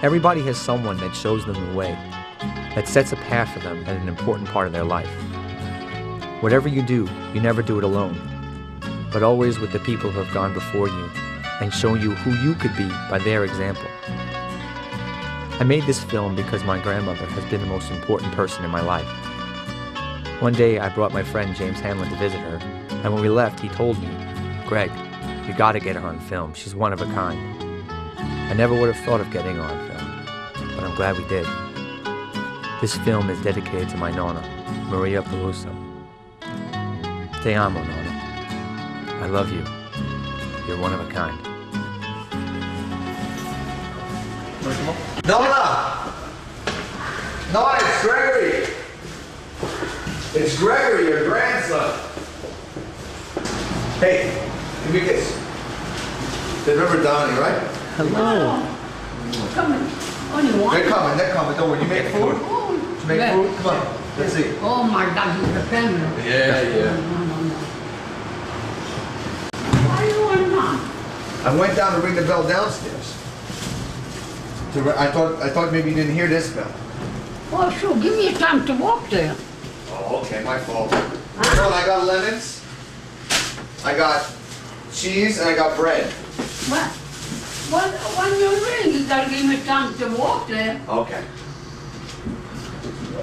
Everybody has someone that shows them the way, that sets a path for them at an important part of their life. Whatever you do, you never do it alone, but always with the people who have gone before you and shown you who you could be by their example. I made this film because my grandmother has been the most important person in my life. One day I brought my friend James Hanlon to visit her, and when we left he told me, "Greg, you gotta get her on film, she's one of a kind." I never would have thought of getting her on film, but I'm glad we did. This film is dedicated to my Nonna, Maria Peluso. Te amo, Nonna. I love you. You're one of a kind. Nonna! Nonna, it's Gregory! It's Gregory, your grandson. Hey, give me a kiss. They remember Donnie, right? Hello. Coming. Only one. They're coming. Don't worry. You make food? You make food? Come on. Let's see. Oh my God, he's a family. Yeah. No. Why you want mom? I went down to ring the bell downstairs. I thought maybe you didn't hear this bell. Oh, sure. Give me a time to walk there. Oh, okay, my fault. Well, I got lemons, I got cheese, and I got bread. What? When you ring, you gotta give me time to walk there. Okay.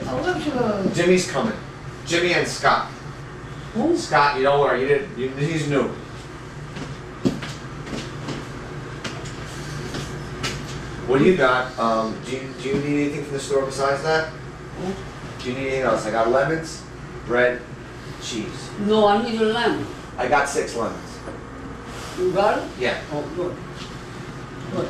What's Jimmy's coming. Jimmy and Scott. Who? Scott, you don't worry. He's new. What do you got? Do you need anything from the store besides that? Do you need anything else? I got lemons, bread, cheese. No, I need a lemon. I got 6 lemons. You got it? Yeah. Oh, good. Good.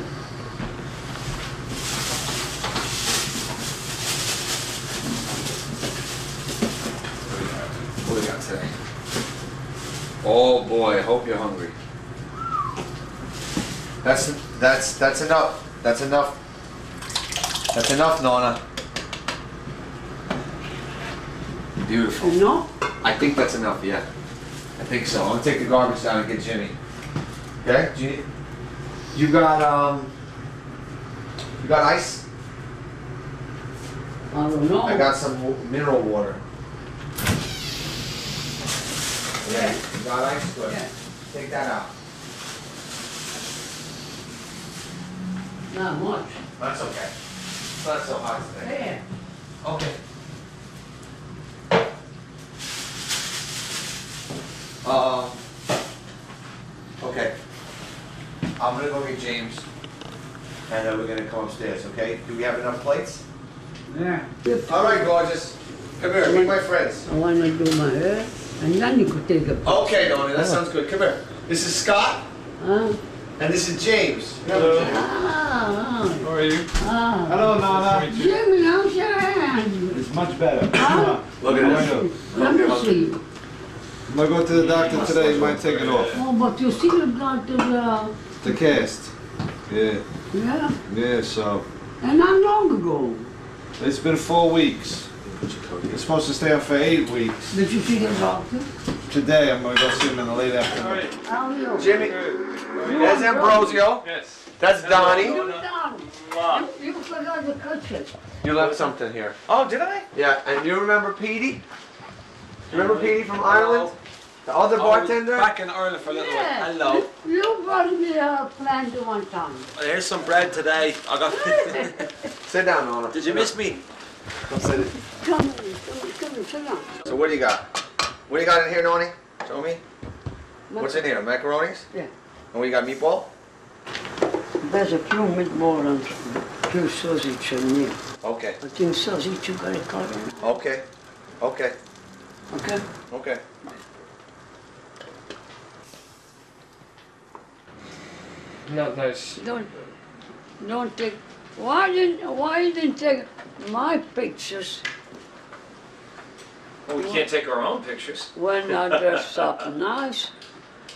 What do we got today? Oh boy, I hope you're hungry. That's enough. That's enough. That's enough, Nonna. Beautiful. No? I think that's enough, yeah. I think so. I'm gonna take the garbage down and get Jimmy. Okay? You got ice? I don't know. I got some mineral water. Yeah, you got ice? Good. Yeah. Take that out. Not much. That's okay. It's not so hot today. Yeah. Okay. Okay. I'm gonna go get James, and then we're gonna come upstairs, okay? Do we have enough plates? Yeah. All right, gorgeous. Come here, meet my friends. I want to do my hair, and then you could take a picture. Okay, Donnie, that sounds good. Come here. This is Scott, Huh? and this is James. Hello. Ah, How are you? ah. Hello, Nana. Jimmy, how's your hand? It's much better. Huh? Look at this. Let me see. I'm gonna go to the doctor today. He might take it off. Oh, but you still got The cast. Yeah. yeah. Yeah, so. And how long ago? It's been 4 weeks. It's supposed to stay on for 8 weeks. Did you see the doctor? Today I'm gonna go see him in the late afternoon. How are you? Jimmy, that's Ambrosio. Yes. That's Donnie. You down. You forgot the kitchen. You left something here. Oh, did I? Yeah, and you remember Petey? Remember Petey from Ireland? The other bartender? Back in Ireland for a little while. Yeah. Hello. You brought me a plant one time. Here's some bread today. I got. Sit down, Nonna. Did you miss me? Come sit. Come, sit down. So what do you got? What do you got in here, Nonni? Show me. What's in here? Macaronis? Yeah. And what you got? Meatball? There's a few meatball and few sausage in here. Okay. I think sausage you gotta cut in. Okay. Okay. Okay? Okay. Not nice. Don't take. Why you didn't take my pictures Well, we can't take our own pictures. when I dress up nice,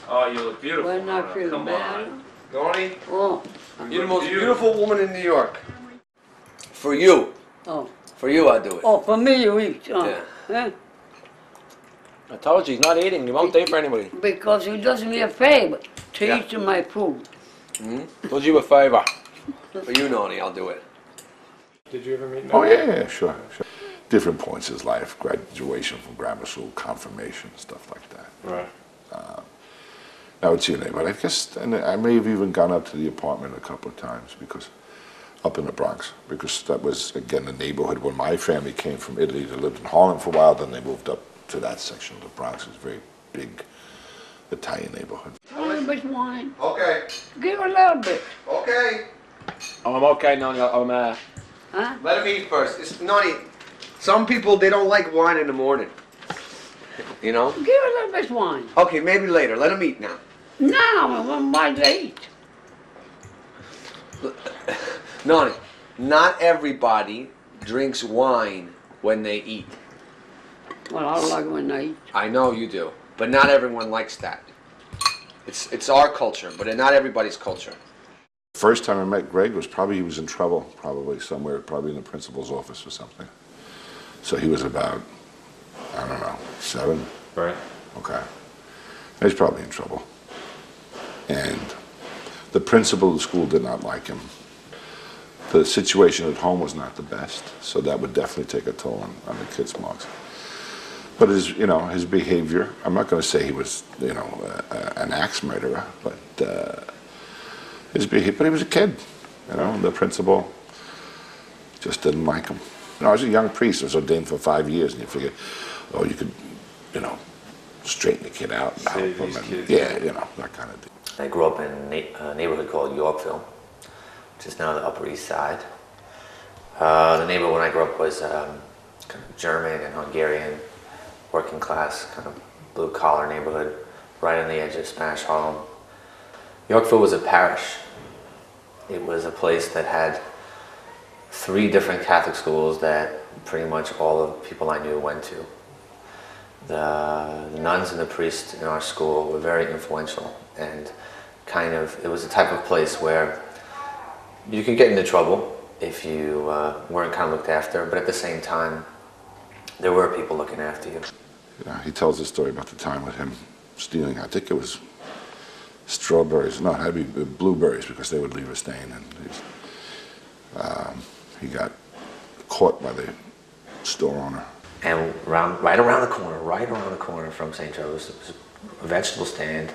Oh, you look beautiful. when I Nonna. feel Come bad? on. Nonni, Oh, you're the most beautiful woman in New York. For you. oh, For you, I do it. oh! For me, you eat. Oh. Yeah. Eh? I told you, he's not eating. He won't take for anybody. Because he does me a favor to Yeah. eat my food. Told you a favor. For you, Nonni, I'll do it. Did you ever meet? Oh yeah, sure. Different points in his life, graduation from grammar school, confirmation, stuff like that. Right. I would see your name, but I guess, and I may have even gone up to the apartment a couple of times because, up in the Bronx, because that was, again, the neighborhood when my family came from Italy. They lived in Harlem for a while, then they moved up to that section of the Bronx. It's a very big Italian neighborhood. A little bit wine. Okay, Give a little bit. okay. Oh, I'm okay, Nani. Huh? Let him eat first. It's Nani. Some people, they don't like wine in the morning. You know? Give a little bit wine. Okay, maybe later. Let him eat now. Now, why they eat? Nani, not everybody drinks wine when they eat. Well, I like when they eat. I know you do, but not everyone likes that. It's our culture, but not everybody's culture. First time I met Greg was probably he was in trouble, probably somewhere, probably in the principal's office or something. So he was about, I don't know, 7. Right. Okay. He's probably in trouble. And the principal of the school did not like him. The situation at home was not the best, so that would definitely take a toll on the kids' marks. But his, you know, his behavior, I'm not going to say he was, you know, an axe murderer, but his behavior, but he was a kid, you know, the principal just didn't like him. You know, I was a young priest, I was ordained for 5 years, and you figure, oh, you could, you know, straighten the kid out. And help him, and, yeah, you know, that kind of thing. I grew up in a neighborhood called Yorkville, which is now the Upper East Side. The neighborhood when I grew up was kind of German and Hungarian, working class, kind of blue collar neighborhood, right on the edge of Spanish Harlem. Yorkville was a parish. It was a place that had 3 different Catholic schools that pretty much all of the people I knew went to. The nuns and the priests in our school were very influential, and kind of, it was a type of place where you could get into trouble if you weren't kind of looked after, but at the same time, there were people looking after you. Yeah, he tells a story about the time with him stealing, I think it was strawberries, no, it had to be blueberries because they would leave a stain, and he got caught by the store owner. And right around the corner from St. Joe's, there was a vegetable stand,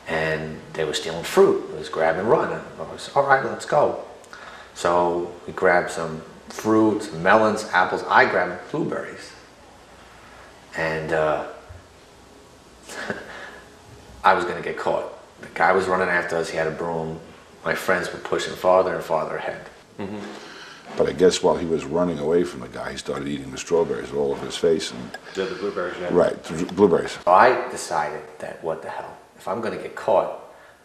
and they were stealing fruit. It was grab and run. I was, all right, let's go. So we grabbed some fruit, some melons, apples. I grabbed blueberries. And I was gonna get caught. The guy was running after us, he had a broom. My friends were pushing farther and farther ahead. Mm-hmm. But I guess while he was running away from the guy, he started eating the strawberries all over his face. And The blueberries, yeah. right, the blueberries. So I decided that, what the hell, if I'm gonna get caught,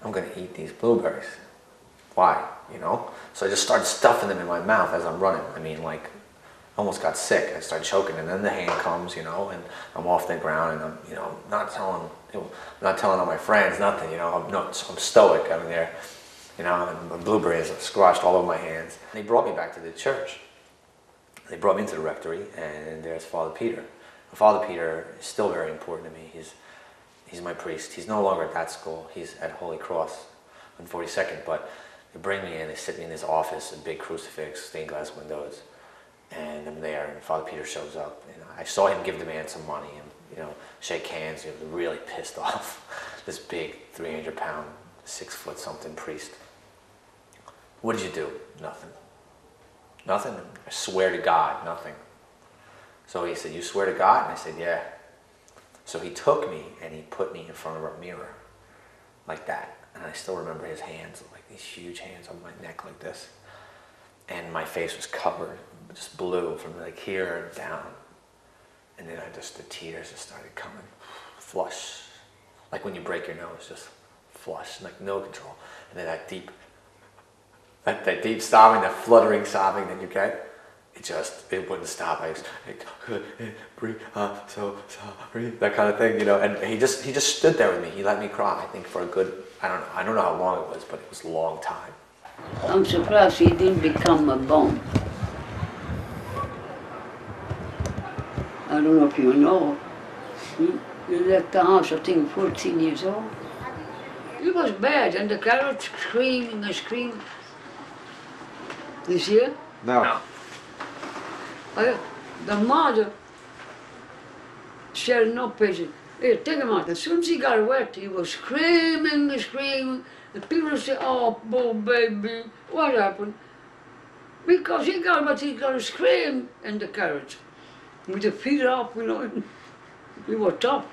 I'm gonna eat these blueberries. Why, you know? So I just started stuffing them in my mouth as I'm running. I mean, like, almost got sick. I started choking, and then the hand comes, you know, and I'm off the ground, and I'm, you know, not telling all my friends, nothing, you know. I'm stoic. I'm there, you know, and the blueberries are squashed all over my hands. They brought me back to the church. They brought me into the rectory, and there's Father Peter. Father Peter is still very important to me. He's my priest. He's no longer at that school. He's at Holy Cross on 42nd, but they bring me in, they sit me in this office, a big crucifix, stained glass windows, and I'm there, and Father Peter shows up, and I saw him give the man some money and, you know, shake hands. He was really pissed off. This big 300-pound, 6-foot-something priest. What did you do? Nothing. Nothing? I swear to God, nothing. So he said, you swear to God? And I said, yeah. So he took me and he put me in front of a mirror, like that. And I still remember his hands, like these huge hands on my neck like this. And my face was covered, just blue from like here down. And then the tears just started coming, flush. Like when you break your nose, just flush, like no control. And then that deep sobbing, that fluttering sobbing that you get, it wouldn't stop. I couldn't breathe, so sorry, that kind of thing, you know. And he just stood there with me. He let me cry, I think, for a good, I don't know how long it was, but it was a long time. I'm surprised he didn't become a bomb. I don't know if you know. He left the house, I think, 14 years old. He was bad, and the carrot screaming and screaming. You see it? No. The mother, she had no patience. Hey, take him out. As soon as he got wet, he was screaming and screaming. And people say, oh, poor baby, what happened? Because he got what he got to scream in the carriage. With the feet up, you know. He was tough.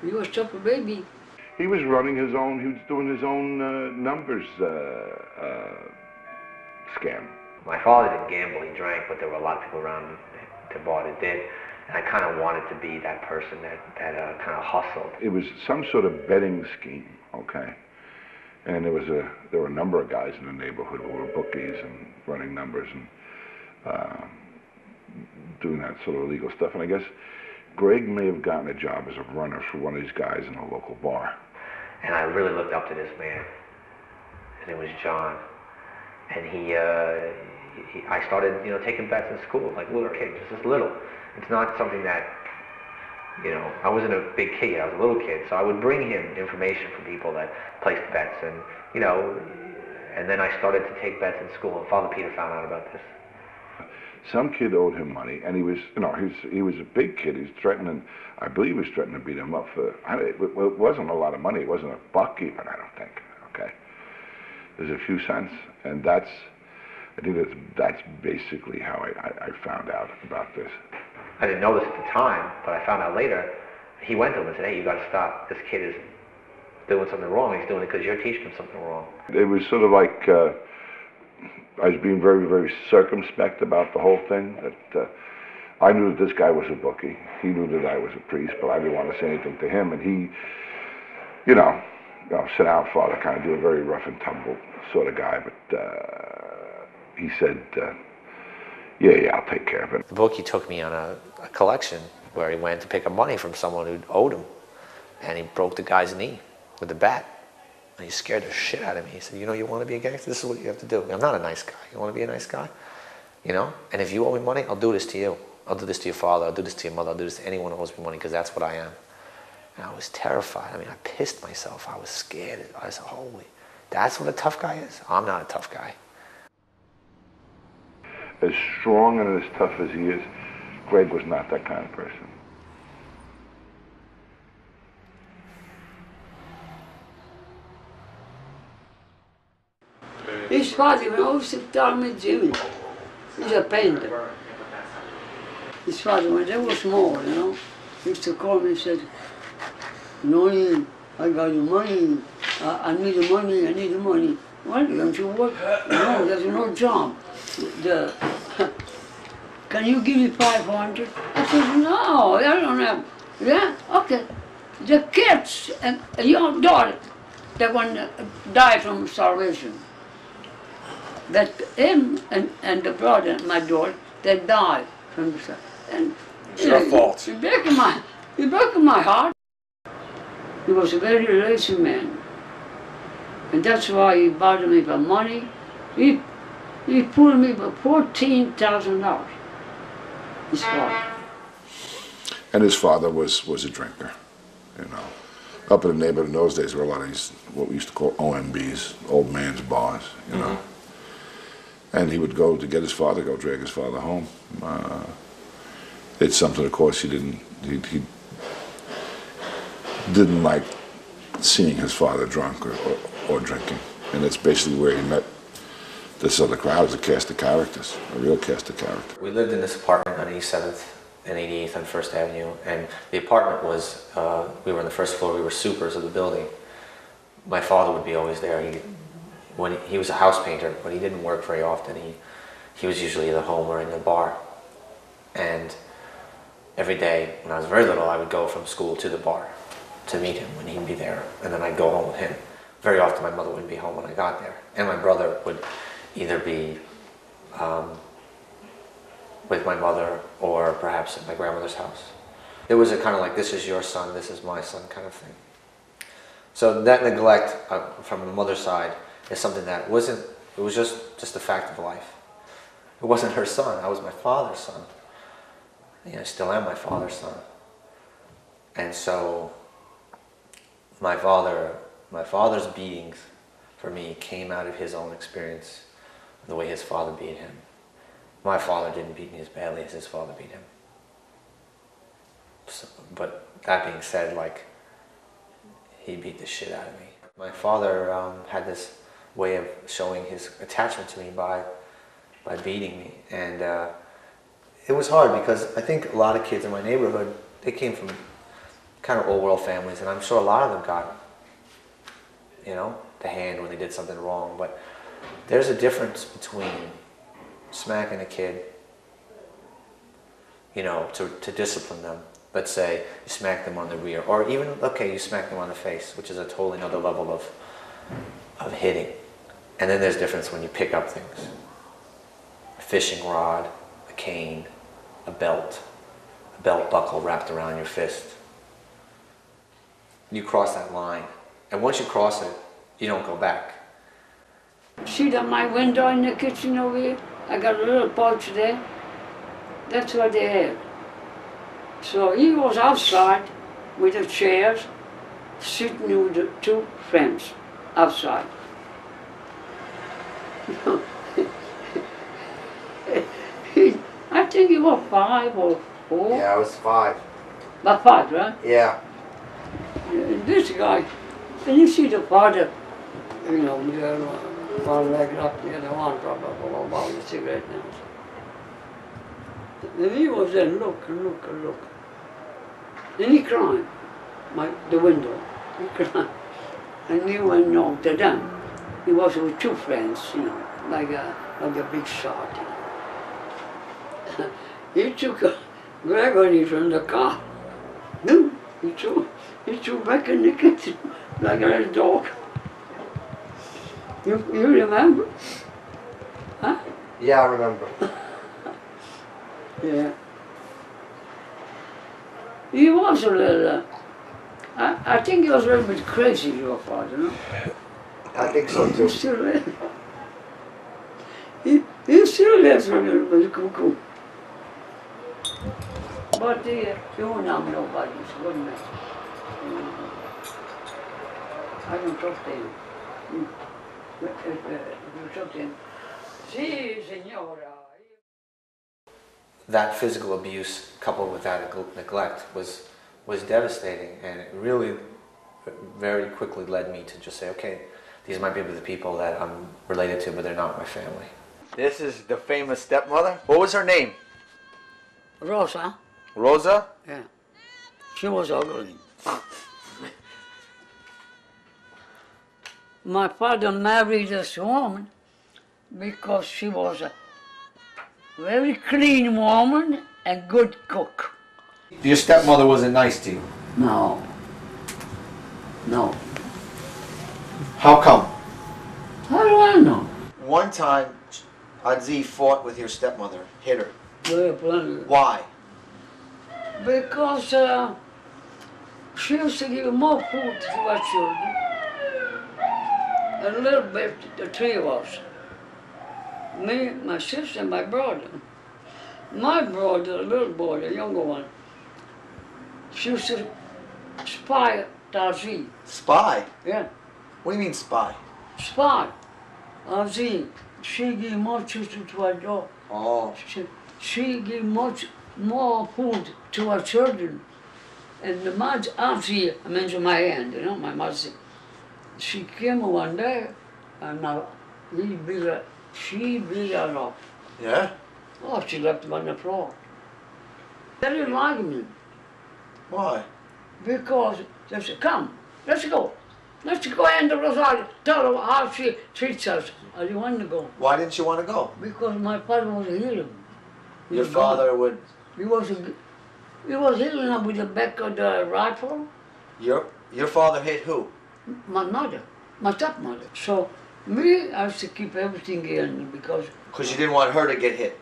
He was tough, baby. He was running his own, he was doing his own numbers scam. My father didn't gamble, he drank, but there were a lot of people around the bar that did. And I kind of wanted to be that person that kind of hustled. It was some sort of betting scheme, okay? And there were a number of guys in the neighborhood who were bookies and running numbers and doing that sort of illegal stuff. And I guess Greg may have gotten a job as a runner for one of these guys in a local bar. And I really looked up to this man. His name was John. And I started, you know, taking bets in school, like little kid, just as little. It's not something that, you know, I wasn't a big kid yet, I was a little kid, so I would bring him information from people that placed bets, and, you know, and then I started to take bets in school, and Father Peter found out about this. Some kid owed him money, and he was, you know, he was a big kid. He was threatening, I believe he was threatening to beat him up for, it wasn't a lot of money. It wasn't a buck even, I don't think, okay? There's a few cents, and I think that's basically how I found out about this. I didn't know this at the time, but I found out later. He went to him and said, hey, you got to stop. This kid is doing something wrong. He's doing it because you're teaching him something wrong. It was sort of like I was being very, very circumspect about the whole thing. That I knew that this guy was a bookie. He knew that I was a priest, but I didn't want to say anything to him. And he, you know, sit down, Father, kind of do a very rough and tumble sort of guy. But he said, yeah, I'll take care of it. The bookie took me on a collection where he went to pick up money from someone who owed him. And he broke the guy's knee with a bat. And he scared the shit out of me. He said, you know, you want to be a gangster? This is what you have to do. I'm not a nice guy. You want to be a nice guy? You know? And if you owe me money, I'll do this to you. I'll do this to your father. I'll do this to your mother. I'll do this to anyone who owes me money because that's what I am. And I was terrified. I mean, I pissed myself. I was scared. I said, holy, that's what a tough guy is? I'm not a tough guy. As strong and as tough as he is, Greg was not that kind of person. His father always tell me, Jimmy, he's a painter. His father, when they were small, you know, he used to call me and said, no, I got the money, I need the money, I need the money. Well, don't you work? No, there's no job. Can you give me 500? I said, no, I don't have. Yeah, okay. The kids and your daughter, that one died from starvation. That him and the brother, my daughter, they died from the starvation. And it's your fault. He broke my heart. He was a very lazy man. And that's why he bothered me for money. He pulled me for $14,000. His father. And his father was a drinker, you know. Up in the neighborhood in those days, there were a lot of these, what we used to call OMBs, old man's bars, you know. And he would go to get his father, go drag his father home. It's something, of course, he didn't like seeing his father drunk or drinking. And that's basically where he met this other crowd, as a cast of characters, a real cast of characters. We lived in this apartment on East 7th and 88th on First Avenue, and the apartment was, we were on the first floor, we were supers of the building. My father would be always there. He was a house painter, but he didn't work very often. He was usually either home or in a bar. And every day, when I was very little, I would go from school to the bar to meet him when he'd be there, and then I'd go home with him. Very often my mother wouldn't be home when I got there, and my brother would either be with my mother or perhaps at my grandmother's house. It was a kind of like, this is your son, this is my son kind of thing. So that neglect from the mother's side is something that it was just a fact of life. It wasn't her son, I was my father's son. I still am my father's son. And so my father's beatings for me came out of his own experience, the way his father beat him. My father didn't beat me as badly as his father beat him. So, but that being said, like, he beat the shit out of me. My father had this way of showing his attachment to me by beating me, and it was hard because I think a lot of kids in my neighborhood, they came from kind of old world families, and I'm sure a lot of them got, you know, the hand when they did something wrong. But there's a difference between smacking a kid, you know, to discipline them. Let's say you smack them on the rear, or even, okay, you smack them on the face, which is a totally another level of hitting. And then there's a difference when you pick up things. A fishing rod, a cane, a belt buckle wrapped around your fist. You cross that line, and once you cross it, you don't go back. See that my window in the kitchen over here? I got a little pouch there. That's what they had. So he was outside with the chairs, sitting with the two friends outside. I think he was 5 or 4. Yeah, I was 5. About 5, right? Yeah. This guy, and you see the father, you know, one leg up, the other one, about the cigarette now. And he was there, look. Then he cried, the window, he cried. And he went on to them. He was with 2 friends, you know, like a big shot. You know. He took Gregory from the car. No, he threw back in the kitchen like a little dog. You remember? Huh? Yeah, I remember. Yeah. He was a little, I think he was a little bit crazy, your father, no? I think so He too. still lives. He still lives a little bit cuckoo. But he won't harm nobody, it's a good man. I don't talk to him. You talk to him. Si, signora. That physical abuse coupled with that neglect was devastating, and it really very quickly led me to just say, okay, these might be the people that I'm related to, but they're not my family. This is the famous stepmother. What was her name? Rosa? Rosa? Yeah. She was ugly. My father married this woman because she was a very clean woman and good cook. Your stepmother wasn't nice to you. No. No. How come? How do I know? One time, Adzi fought with your stepmother, hit her. Well, plenty. Why? Because she used to give more food to our children. A little bit, the 3 of us. Me, my sister, and my brother. My brother, the little boy, the younger one, she used to spy Tazi. Spy? Yeah, What do you mean spy? spy. Tazi. She gave more children to our dog. Oh. She gave much more food to our children. And the mother, Tazi, I mentioned my aunt, you know, my mother. She came one day, and she beat her up. Yeah? Oh, she left him on the floor. They didn't like me Why? because they said, come, let's go. Let's go and the Rosario. Tell her how she treats us. I didn't want to go Why didn't you want to go? because my father was a healer. Your father would... He was healing her with the back of the rifle. Your father hit who? My mother, my stepmother. So me, I used to keep everything in because, Because you didn't want her to get hit.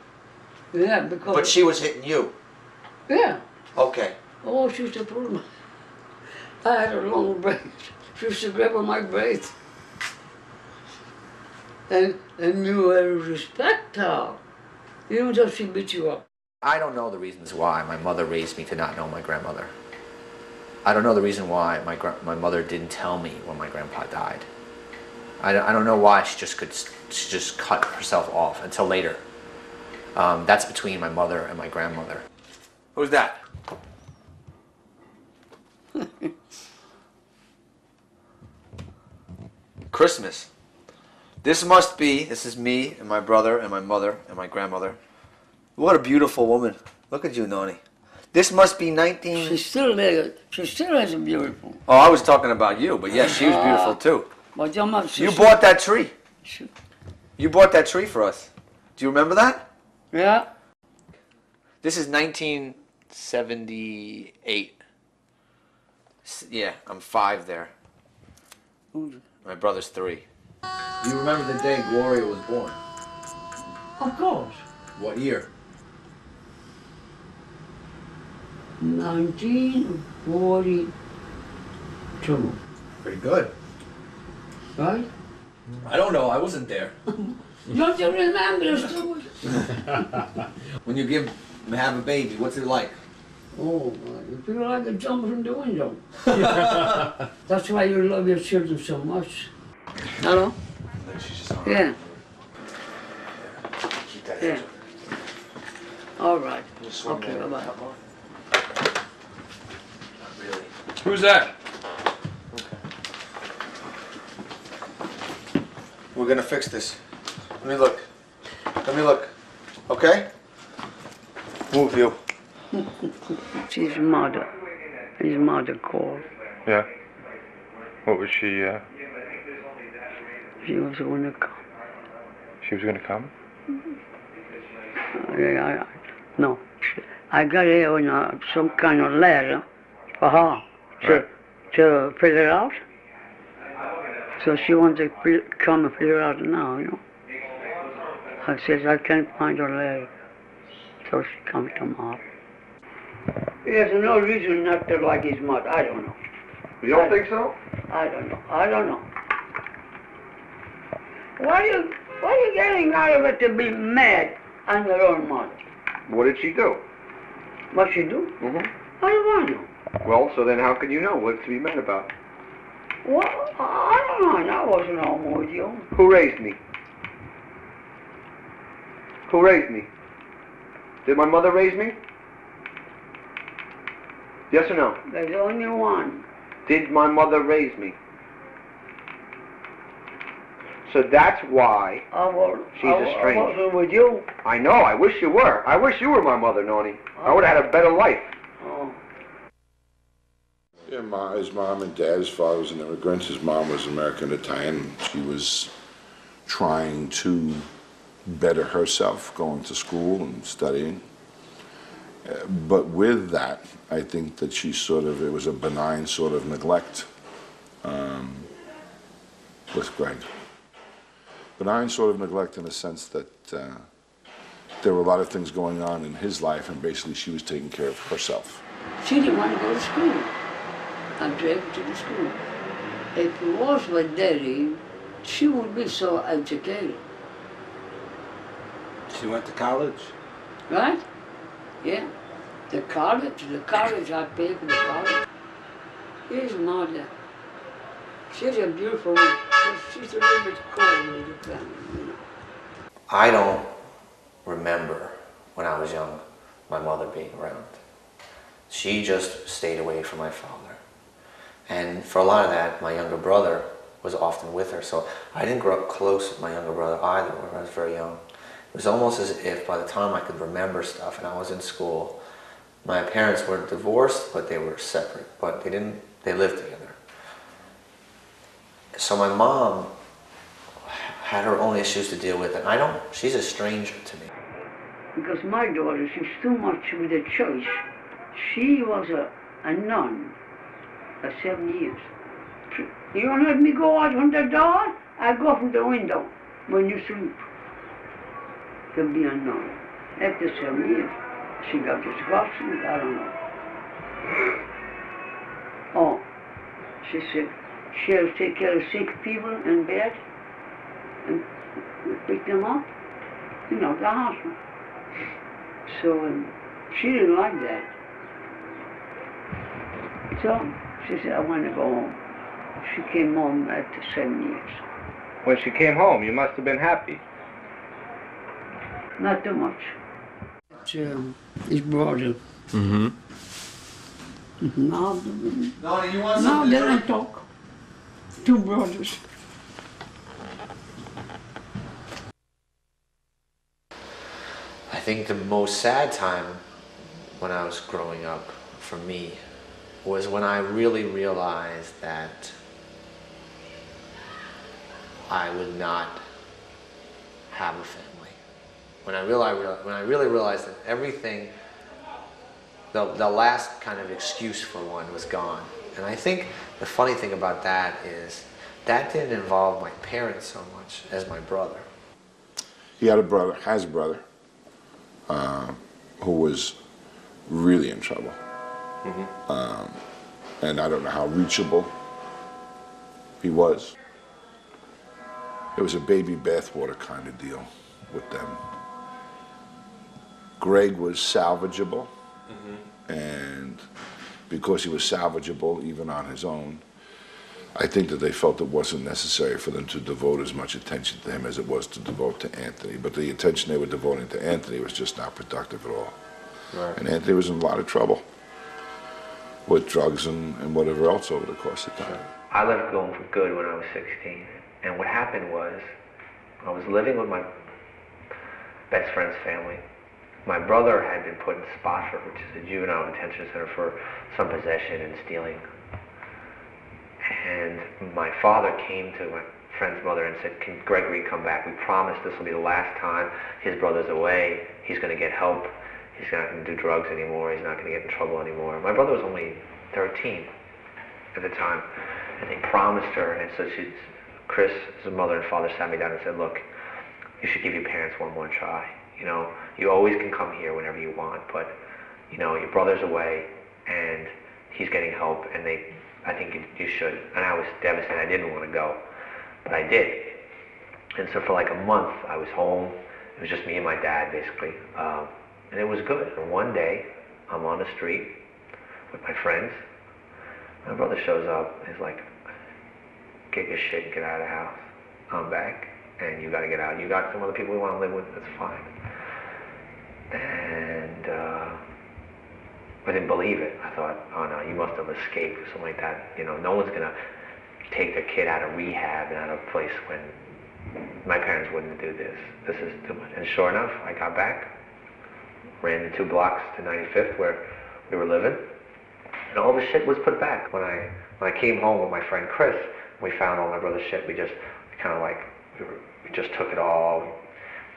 yeah, because, But she was hitting you. yeah. Okay. Oh, she used to pull me. I had a long braid. She used to grab on my braid. And you had to respect her, even though she beat you up. I don't know the reasons why my mother raised me to not know my grandmother. I don't know the reason why my mother didn't tell me when my grandpa died. I don't know why she just cut herself off until later. That's between my mother and my grandmother. Who's that? Christmas. This is me and my brother and my mother and my grandmother. What a beautiful woman. Look at you, Noni. This must be 19... She's still there. She still is beautiful. Oh, I was talking about you, but yes, she was beautiful too. But your mother, You bought that tree. She, You bought that tree for us. Do you remember that? yeah. This is 1978. Yeah, I'm 5 there. My brother's 3. You remember the day Gloria was born? Of course. What year? 1942. Pretty good. Right? I don't know. I wasn't there. Don't you remember the story? When you have a baby, what's it like? Oh, you feel like a jump from the window. That's why you love your children so much. Hello? Yeah. Yeah. All right. Okay, bye-bye. Who's that? We're gonna fix this. Let me look. Let me look. Okay? Move you. His mother. His mother called. Yeah. What was she, She was going to come. she was gonna come? No. I got here on some kind of letter for her to fill it out. So she wants to come and fill it out now, you know. I said, I can't find her letter. So she comes tomorrow. He has no reason not to like his mother. I don't know. You don't think so? I don't know. I don't know. Why are you getting out of it to be mad on your own mother? What did she do? What she do? Mm-hmm. I don't know. Well, so then how can you know what to be mad about? Well, I don't know. I wasn't home with you. Who raised me? Who raised me? Did my mother raise me? Yes or no? There's only one. Did my mother raise me? So that's why she's I estranged. wasn't with you. I know, I wish you were. I wish you were my mother, Noni. I would have had a better life. Oh. Yeah, his mom and dad, his father was an immigrant, his mom was American Italian. She was trying to better herself, going to school and studying. But with that, I think that it was a benign sort of neglect with Greg. Benign sort of neglect in the sense that there were a lot of things going on in his life, and basically she was taking care of herself. She didn't want to go to school. I dragged her to the school. If it was for Daddy, she would be so educated. She went to college? Right? Yeah. The college I paid for the college. His mother. She's a beautiful woman. She's a little bit cold with the family, you know. I don't remember when I was young my mother being around. She just stayed away from my father. And for a lot of that, my younger brother was often with her. So I didn't grow up close with my younger brother either when I was very young. It was almost as if by the time I could remember stuff and I was in school, my parents were divorced, but they were separate. But they lived together. So my mom had her own issues to deal with, and she's a stranger to me. Because my daughter, she's too much with the church. She was a nun for 7 years. You don't let me go out from the door? I go from the window when you sleep. To be a nun. After 7 years, she got disgusted, I don't know. Oh, she said, she'll take care of sick people in bed and pick them up, you know, the hospital. So she didn't like that. So she said, I want to go home. She came home after 7 years. When she came home, you must have been happy. Not too much. his brother. Mm-hmm. Now, Nona, you want now something they to don't drink? talk. Two brothers. I think the most sad time when I was growing up for me was when I really realized that I would not have a family. When I really realized that everything, the last kind of excuse for one was gone. And I think the funny thing about that is that didn't involve my parents so much as my brother. He had a brother, has a brother, who was really in trouble. And I don't know how reachable he was. It was a baby bathwater kind of deal with them. Greg was salvageable, and because he was salvageable even on his own, I think that they felt it wasn't necessary for them to devote as much attention to him as it was to devote to Anthony. But the attention they were devoting to Anthony was just not productive at all. Right. And Anthony was in a lot of trouble with drugs and whatever else over the course of time. I left Going for good when I was 16. And what happened was, I was living with my best friend's family. My brother had been put in Spofford, which is a juvenile detention center for some possession and stealing. And my father came to my friend's mother and said, "Can Gregory come back? We promise this will be the last time his brother's away. He's going to get help. He's not going to do drugs anymore. He's not going to get in trouble anymore." My brother was only 13 at the time. And they promised her, and so Chris, his mother and father, sat me down and said, "Look, you should give your parents one more try. You know, you always can come here whenever you want, but, you know, your brother's away, and he's getting help, and I think you should." And I was devastated. I didn't want to go, but I did. And so for like a month, I was home. It was just me and my dad, basically. And it was good. And one day, I'm on the street with my friends. My brother shows up and he's like, "Get your shit and get out of the house. I'm back, and you got to get out. You got some other people you want to live with, that's fine." And I didn't believe it. I thought, "Oh no, you must have escaped," or something like that. You know, no one's going to take their kid out of rehab and out of a place when my parents wouldn't do this. This is too much. And sure enough, I got back, ran the 2 blocks to 95th where we were living, and all the shit was put back. When I came home with my friend Chris, we found all my brother's shit. We just took it all,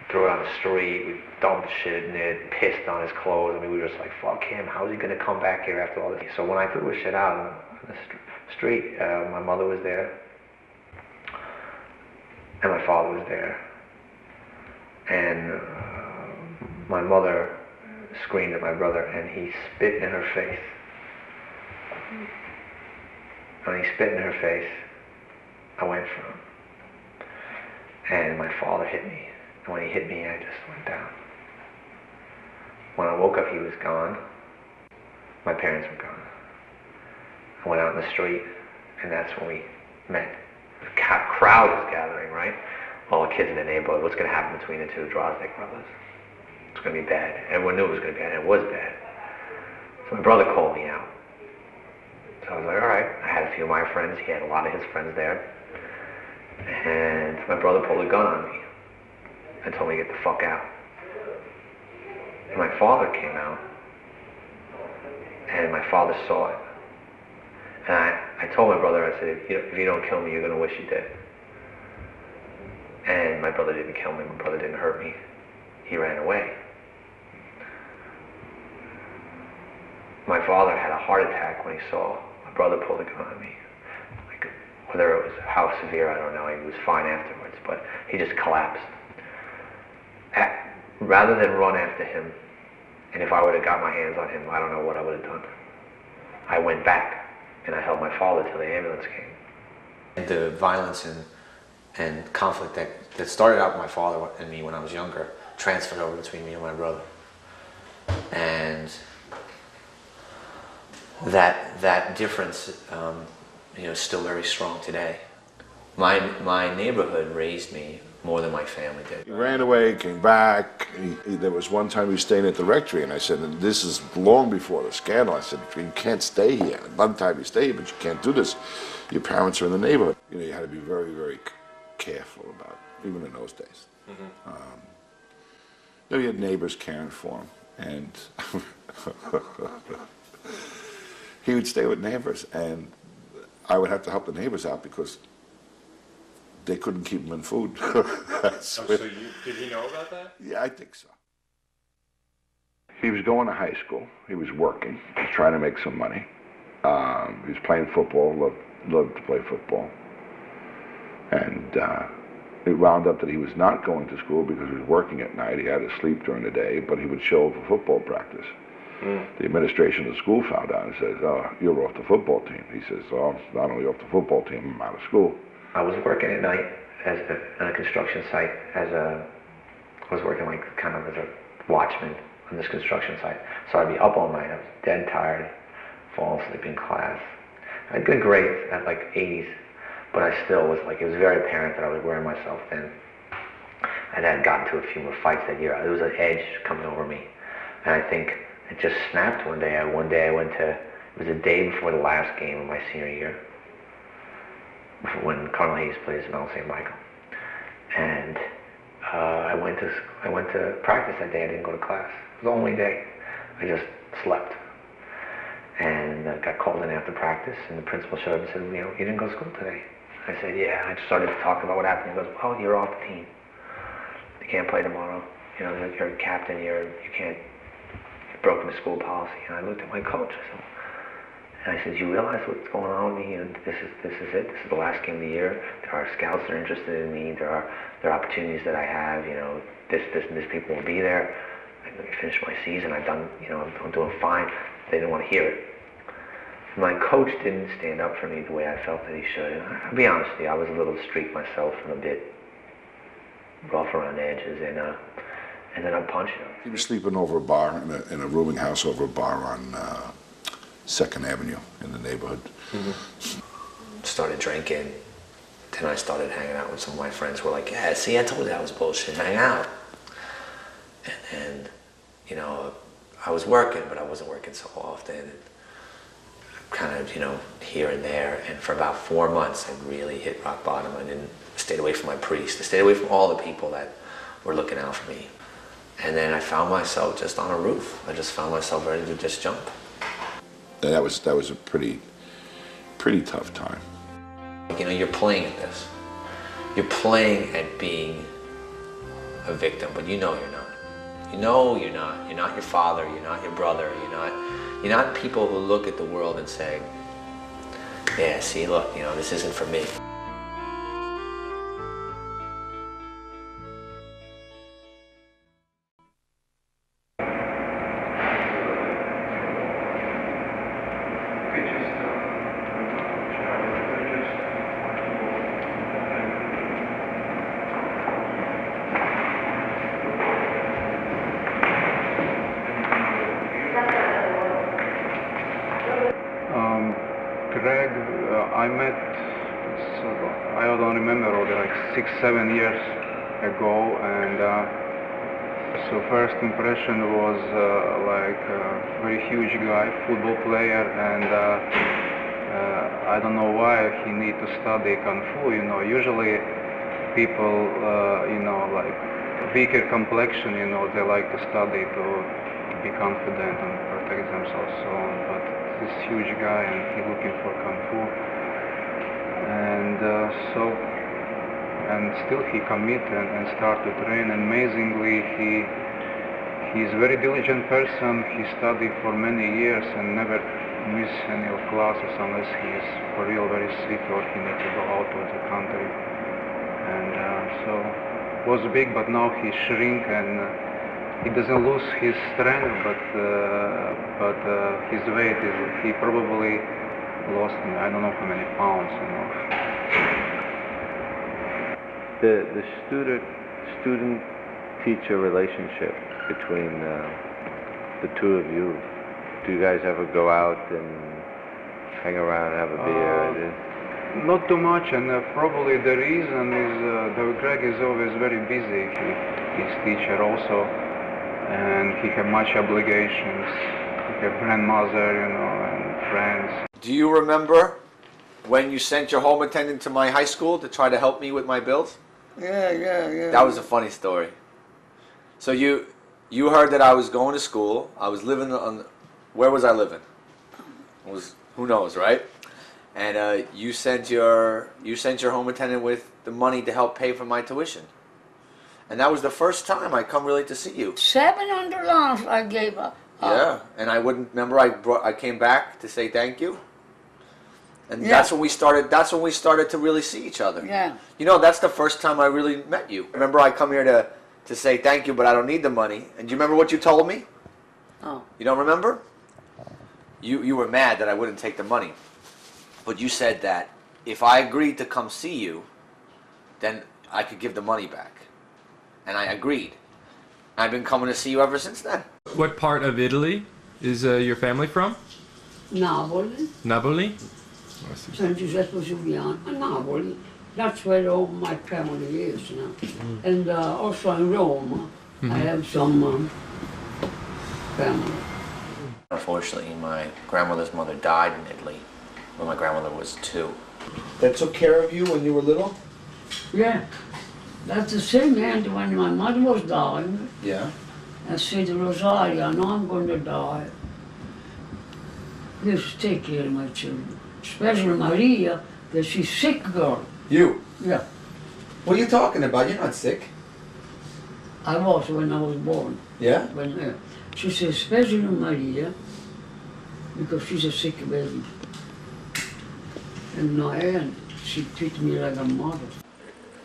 threw it on the street, we dumped shit in it, pissed on his clothes. I mean, we were just like, fuck him, how is he gonna come back here after all this? So when I threw his shit out on the street, my mother was there, and my father was there. And my mother screamed at my brother, and he spit in her face. When he spit in her face, I went for him. And my father hit me. And when he hit me, I just went down. When I woke up, he was gone. My parents were gone. I went out in the street, and that's when we met. The crowd was gathering, right? All the kids in the neighborhood. What's going to happen between the 2 Drozdik brothers? It's going to be bad. Everyone knew it was going to be bad, and it was bad. So my brother called me out. So I was like, all right. I had a few of my friends. He had a lot of his friends there. And my brother pulled a gun on me and told me to get the fuck out. And my father came out, and my father saw it. And I told my brother, I said, if you don't kill me, you're going to wish you did. And my brother didn't kill me. My brother didn't hurt me. He ran away. My father had a heart attack when he saw my brother pull the gun on me. Like, whether it was how severe, I don't know. He was fine afterwards, but he just collapsed. Rather than run after him, and if I would have got my hands on him, I don't know what I would have done. I went back, and I held my father till the ambulance came. The violence and conflict that started out with my father and me when I was younger transferred over between me and my brother. And that difference is still very strong today. My neighborhood raised me more than my family did. He ran away, came back. There was one time he was staying at the rectory, and I said, and this is long before the scandal. I said, you can't stay here. One time you stay here, but you can't do this. Your parents are in the neighborhood. You know, you had to be very, very careful about it, even in those days. Mm-hmm. You know, you had neighbors caring for him, and he would stay with neighbors, and I would have to help the neighbors out because they couldn't keep him in food. Did he know about that? Yeah, I think so. He was going to high school. He was working. He was trying to make some money. He was playing football, loved to play football. And it wound up that he was not going to school because he was working at night. He had to sleep during the day, but he would show up for football practice. The administration of the school found out and says, oh, you're off the football team. He says, oh, I'm not only off the football team, I'm out of school. I was working at night on a construction site I was working like kind of as a watchman on this construction site. So I'd be up all night. I was dead tired, falling asleep in class. I did great at like 80s, but I still was like, it was very apparent that I was wearing myself thin. And I had gotten to a few more fights that year. There was an edge coming over me. And I think it just snapped one day. One day I went to, it was a day before the last game of my senior year, when Cardinal Hayes plays Mount St. Michael. And I went to practice that day. I didn't go to class. It was the only day. I just slept. And got called in after practice, and the principal showed up and said, you know, you didn't go to school today. I said, yeah. I started to talk about what happened. He goes, well, you're off the team. You can't play tomorrow. You know, you're a captain. You've broken the school policy. And I looked at my coach. And I said, you realize what's going on with me? And this is it. This is the last game of the year. There are scouts that are interested in me. There are opportunities that I have. You know, this people will be there. I finished my season. I've done. You know, I'm doing fine. They didn't want to hear it. My coach didn't stand up for me the way I felt that he should. And I'll be honest with you, I was a little streaked myself and a bit rough around the edges, and then I punched him. He was sleeping over a bar in a rooming house over a bar on 2nd Avenue in the neighborhood. Mm-hmm. Started drinking. Then I started hanging out with some of my friends who were like, yeah, see, I told you that was bullshit. Hang out. And you know, I was working, but I wasn't working so often. Kind of, you know, here and there. And for about 4 months, I really hit rock bottom. I stayed away from my priest. I stayed away from all the people that were looking out for me. And then I found myself just on a roof. I just found myself ready to just jump. And that was a pretty tough time. You know, you're playing at this. You're playing at being a victim, but you know you're not. You know you're not. You're not your father. You're not your brother. You're not people who look at the world and say, yeah, see, look, you know, this isn't for me. Greg, I met, I don't remember, like 6-7 years ago, and so first impression was like a very huge guy, football player, and I don't know why he need to study Kung Fu. You know, usually people, you know, like weaker complexion, you know, they like to study to be confident and protect themselves, so on. But this huge guy, and he looking for Kung Fu, and still he commit and start to train. And amazingly, he's a very diligent person. He studied for many years and never miss any of classes unless he is for real very sick or he needs to go out of the country. And so was big, but now he shrink, and he doesn't lose his strength, but his weight is, he probably lost, I don't know how many pounds, you know. The student-teacher relationship between the two of you, do you guys ever go out and hang around, have a beer? Not too much, and probably the reason is that Greg is always very busy. He's teacher also, and he have much obligations. He have grandmother, you know, and friends. Do you remember when you sent your home attendant to my high school to try to help me with my bills? Yeah. That was a funny story. So you heard that I was going to school. I was living on, where was I living? It was, who knows, right? And you sent your home attendant with the money to help pay for my tuition. And that was the first time I come really to see you. $700 I gave her. Yeah, and I wouldn't remember. I came back to say thank you, and Yeah. that's when we started. That's when we started to really see each other. Yeah. You know, that's the first time I really met you. Remember, I come here to say thank you, but I don't need the money. And do you remember what you told me? Oh. You don't remember? You were mad that I wouldn't take the money, but you said that if I agreed to come see you, then I could give the money back, and I agreed. I've been coming to see you ever since then. What part of Italy is your family from? Napoli, Napoli? San Giuseppe Giuliano, Napoli. That's where all my family is now. And also in Rome, I have some family. Unfortunately, my grandmother's mother died in Italy when my grandmother was 2. That took care of you when you were little? Yeah. That's the same hand when my mother was dying. Yeah. I said, Rosaria, I know I'm going to die. Please take care of my children. Especially Maria, that she's sick girl. You? Yeah. What are you talking about? You're not sick. I was when I was born. Yeah? When, she said, especially Maria, because she's a sick baby. And no, and she treated me like a mother.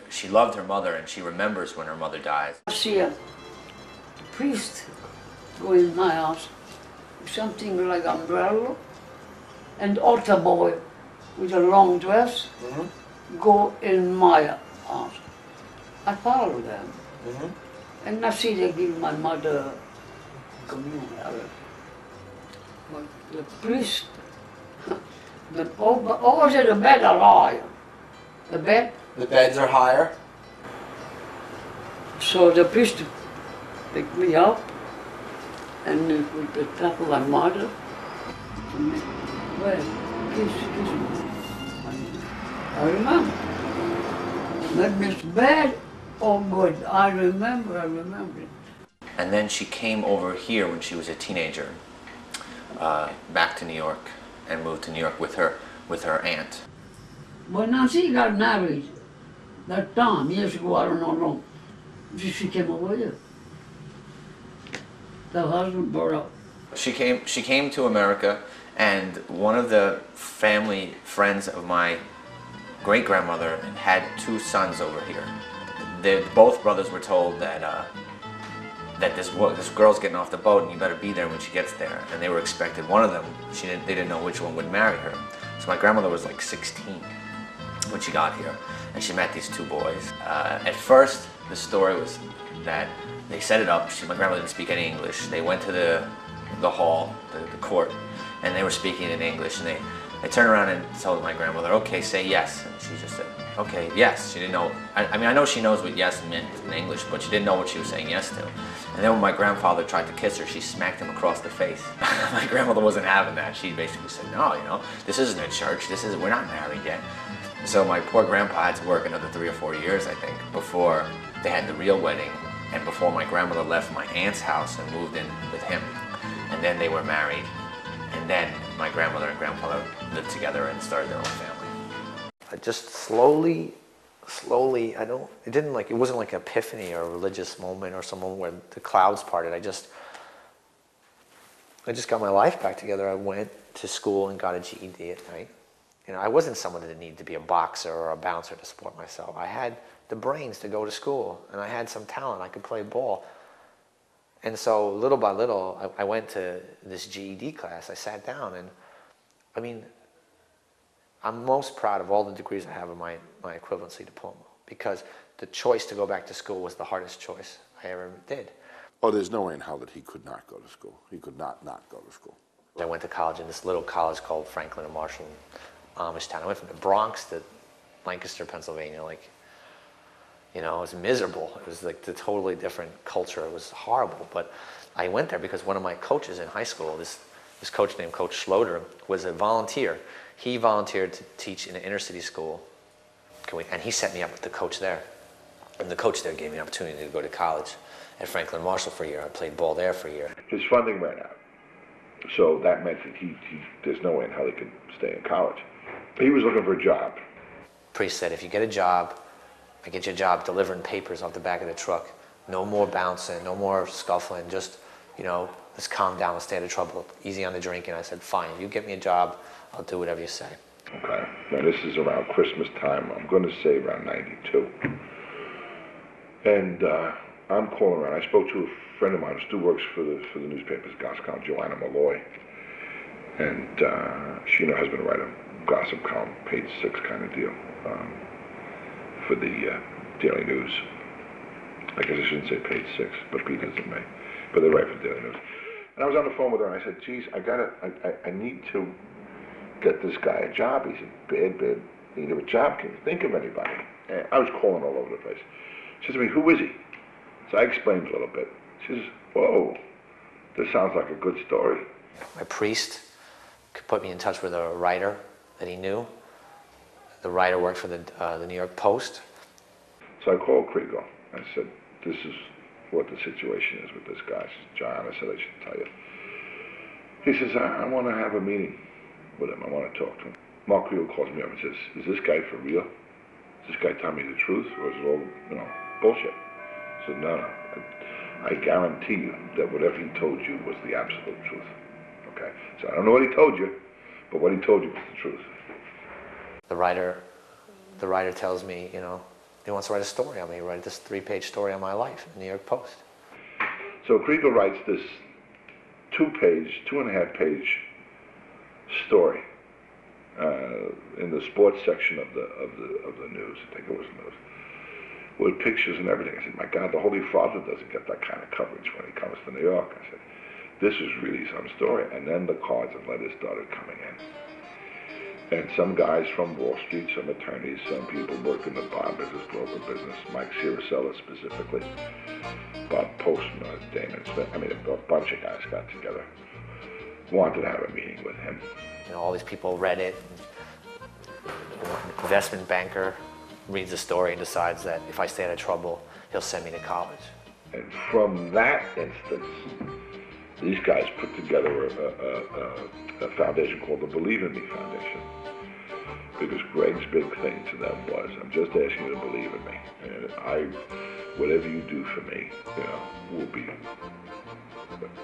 She loved her mother, and she remembers when her mother died. I see a priest go in my house, something like umbrella, and altar boy with a long dress go in my house. I follow them. And I see they give my mother communion. But the priest, always the bed are higher. The bed. The beds are higher? So the priest picked me up and with the top of my mother, well, kiss me. I remember. Maybe it's bad or good. I remember it. And then she came over here when she was a teenager, back to New York, and moved to New York with her aunt. When Nancy got married, that time, years ago, I don't know long, she came over here. The husband brought up. She came to America, and one of the family friends of my great-grandmother had 2 sons over here. Both brothers were told that this girl's getting off the boat and you better be there when she gets there. And they were expected, one of them, they didn't know which one would marry her. So my grandmother was like 16 when she got here, and she met these 2 boys. At first, the story was that they set it up. My grandmother didn't speak any English. They went to the hall, the court, and they were speaking in English. And they turned around and told my grandmother, "Okay, say yes." And she just said, "Okay, yes." She didn't know. I mean, I know she knows what yes meant in English, but she didn't know what she was saying yes to. And then when my grandfather tried to kiss her, she smacked him across the face. My grandmother wasn't having that. She basically said, "No, this isn't a church. We're not married yet." So my poor grandpa had to work another 3 or 4 years, I think, before they had the real wedding, and before my grandmother left my aunt's house and moved in with him. And then they were married, and then my grandmother and grandfather lived together and started their own family. I just slowly, it wasn't like an epiphany or a religious moment or some moment where the clouds parted. I just got my life back together. I went to school and got a GED at night. I wasn't someone that needed to be a boxer or a bouncer to support myself. I had the brains to go to school, and I had some talent. I could play ball. And so little by little, I went to this GED class. I sat down, and I mean, I'm most proud of all the degrees I have in my equivalency diploma, because the choice to go back to school was the hardest choice I ever did. Oh, there's no way in hell that he could not go to school. He could not go to school. I went to college in this little college called Franklin and Marshall, Amish town. I went from the Bronx to Lancaster, Pennsylvania. Like, you know, it was miserable. It was like a totally different culture. It was horrible. But I went there because one of my coaches in high school, this coach named Coach Schloder, was a volunteer. He volunteered to teach in an inner city school. And he set me up with the coach there. And the coach there gave me an opportunity to go to college at Franklin Marshall for a year. I played ball there for a year. His funding ran out. So that meant that there's no way in hell he could stay in college. He was looking for a job. Priest said, if you get a job, I get you a job delivering papers off the back of the truck. No more bouncing, no more scuffling, just, you know, let's calm down, let's stay out of trouble, easy on the drinking. I said, fine, you get me a job, I'll do whatever you say. Okay, now this is around Christmas time, I'm going to say around 92. And I'm calling around. I spoke to a friend of mine who still works for the newspapers, gossip column, Joanna Malloy. And she and her husband write a gossip column, page 6 kind of deal, for the Daily News. I guess I shouldn't say page 6, but Pete isn't me. But they write for the Daily News. And I was on the phone with her and I said, geez, I need to get this guy a job. He's in bad need of a job. Can you think of anybody? And I was calling all over the place. She said to me, who is he? So I explained a little bit. She says, whoa, this sounds like a good story. My priest could put me in touch with a writer that he knew. The writer worked for the New York Post. So I called Kriegel. I said, this is what the situation is with this guy. She said, John, I said I should tell you. He says, I want to have a meeting with him. I want to talk to him. Mark Kriegel calls me up and says, is this guy for real? Is this guy telling me the truth, or is it all, you know, bullshit? I said, no. I guarantee you that whatever he told you was the absolute truth. Okay? So I don't know what he told you, but what he told you was the truth. The writer tells me, you know, he wants to write a story on me. He write this 3-page story on my life in the New York Post. So Kriegel writes this 2.5-page story in the sports section of the news. I think it was the news, with pictures and everything. I said, my God, the Holy Father doesn't get that kind of coverage when he comes to New York. I said, this is really some story. And then the cards and letters started coming in. And some guys from Wall Street, some attorneys, some people working the bond business, global business, Mike Siricella specifically, Bob Postman, Damon Smith, I mean, a bunch of guys got together, wanted to have a meeting with him. You know, all these people read it. Investment banker reads the story and decides that if I stay out of trouble, he'll send me to college. And from that instance, these guys put together a foundation called the Believe in Me Foundation. Because Greg's big thing to them was, I'm just asking you to believe in me. And whatever you do for me, you know, will be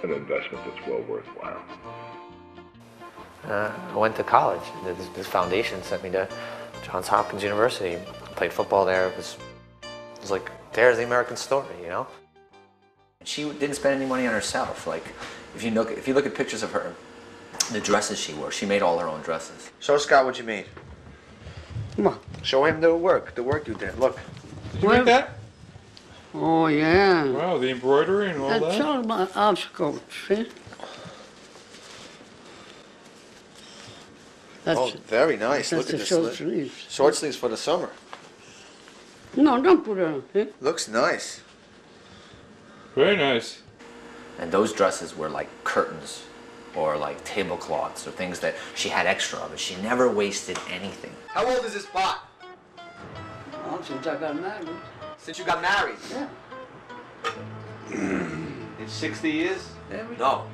an investment that's well worthwhile. I went to college. This foundation sent me to Johns Hopkins University. Played football there. It was like, there's the American story, you know? She didn't spend any money on herself. Like, if you look at pictures of her, the dresses she wore, she made all her own dresses. Show Scott what you made. What? Show him the work you did. Look. Did you make that? Oh, yeah. Wow, the embroidery and all That's that? all my outskirts, see? That's, Oh, very nice. that's Look at the this. short sleeves. Short sleeves for the summer. No, don't put it on, see? Looks nice. Very nice. And those dresses were like curtains or like tablecloths or things that she had extra of, and she never wasted anything. How old is this pot? Oh, since I got married. Since you got married? Yeah. In 60 years? No.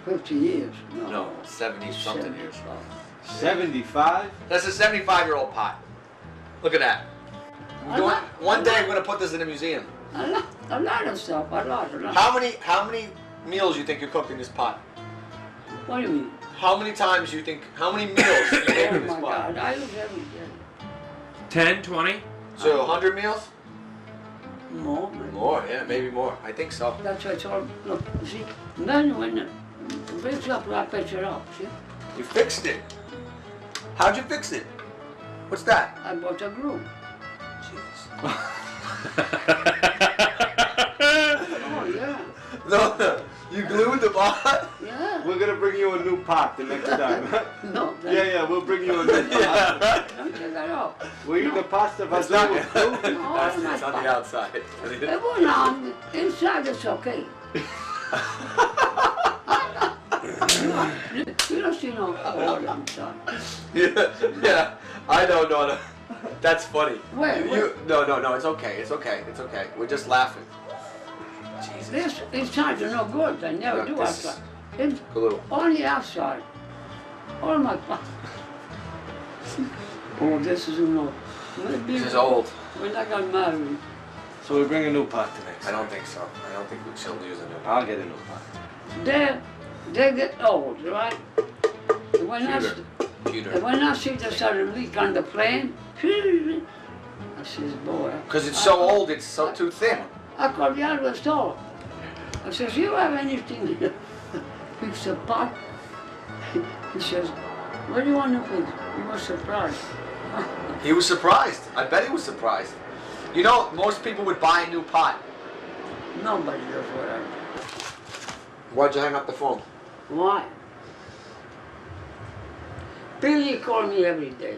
50 years. No. 70-something 70. years. 75? That's a 75-year-old pot. Look at that. One day I'm going to put this in a museum. A lot of stuff. A lot. How many meals you think you cooked in this pot? What do you mean? How many meals you make Oh, in this my pot? God. I use every day. 10, 20? So 100 meals? More. Maybe. More, yeah, maybe more. I think so. That's what I told him. Look, you see, then when it breaks up, I patch it up, see? You fixed it. How'd you fix it? What's that? I bought a glue. Oh, yeah. No, you glued the pot? Yeah. We're gonna bring you a new pot the next time. No, Yeah, we'll bring you a new pot. don't take that off. We eat the pasta It's not. fazool. It's on the outside. It went on. Inside it's okay. You don't see no oil inside. Yeah, I know, Nona. That's funny. Where? No, it's okay, it's okay, it's okay. We're just laughing. Jesus. This inside is no good. I never Look, do this is- outside. It's Glue. on the outside. All my fun. Oh, this is no. Maybe This is old. when I got married. So we bring a new pot the next I time. don't think so. I don't think she'll use a new I'll get a new pot. They get old, right? And computer. when I see the sudden leak on the plane, I says, boy. Because it's so old, it's so too thin. I called the other store. I says, you have anything here? Fix a pot? He says, what do you want to fix? He was surprised. He was surprised. I bet he was surprised. You know, most people would buy a new pot. Nobody does what I do. Why'd you hang up the phone? Why? Billy called me every day.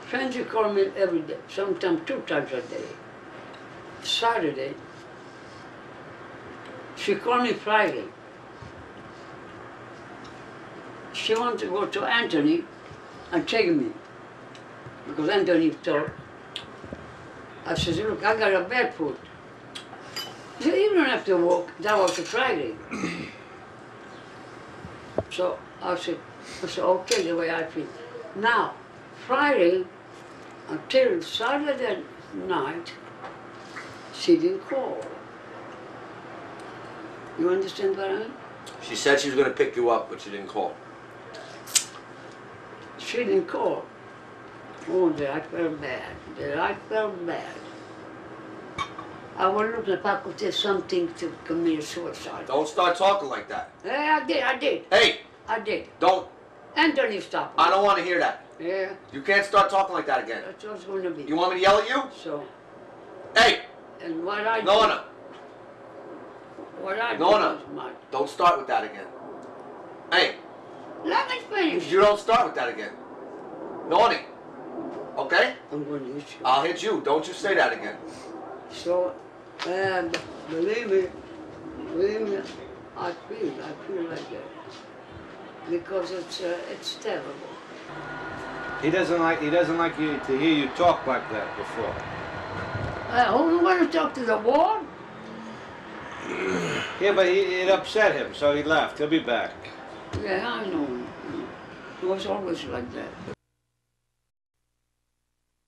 Francie called me every day, sometimes 2 times a day. Saturday, she called me Friday. She wanted to go to Anthony and take me. Because Anthony told, I said, look, I got a bad foot. He said, you don't have to walk. That was a Friday. So I said, okay, the way I feel. Now, Friday until Saturday night, she didn't call. You understand what I mean? She said she was going to pick you up, but she didn't call. She didn't call. Oh, that I felt bad. That I felt bad. I was looking if I could do something to commit suicide. Don't start talking like that. Yeah, I did. Hey, I did. don't. Anthony stopped me. I don't want to hear that. Yeah, You can't start talking like that again. that's what it's going to be. You want me to yell at you? So, Hey, and what I did, Nona, what I did Nona. was my, don't start with that again. Hey, let me finish. you don't start with that again. Noni, okay? I'm going to hit you. I'll hit you. Don't you say that again. So, believe me, I feel like that. Because it's terrible. He doesn't like you to hear you talk like that before. Who want to talk to the wall? Yeah, but it upset him, so he left. He'll be back. Yeah, I know. It was always like that.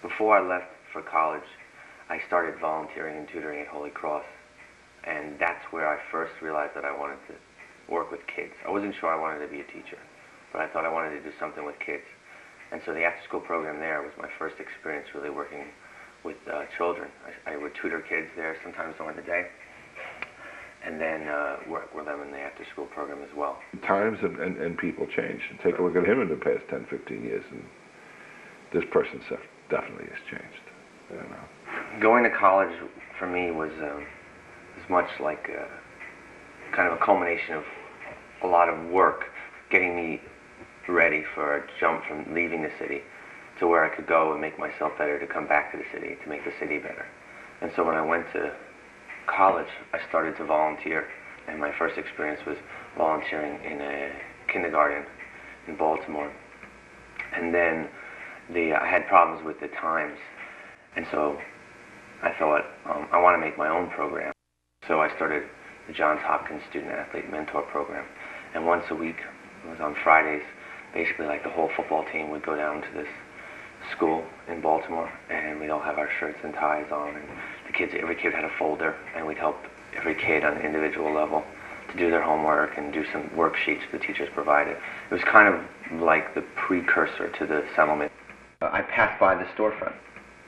Before I left for college, I started volunteering and tutoring at Holy Cross, and that's where I first realized that I wanted to work with kids. I wasn't sure I wanted to be a teacher, but I thought I wanted to do something with kids. And so the after-school program there was my first experience really working with children. I would tutor kids there sometimes during the day, and then work with them in the after-school program as well. Times and people change. Take a look at him in the past 10, 15 years, and this person definitely has changed. I don't know. Going to college for me was as much like kind of a culmination of a lot of work getting me ready for a jump from leaving the city to where I could go and make myself better, to come back to the city, to make the city better. And so when I went to college, I started to volunteer, and my first experience was volunteering in a kindergarten in Baltimore. And then I had problems with the times, and so I thought, I want to make my own program. So I started the Johns Hopkins Student Athlete Mentor Program, and once a week, it was on Fridays, basically like the whole football team would go down to this school in Baltimore, and we'd all have our shirts and ties on, and every kid had a folder, and we'd help every kid on an individual level to do their homework and do some worksheets the teachers provided. It was kind of like the precursor to the settlement. I passed by the storefront,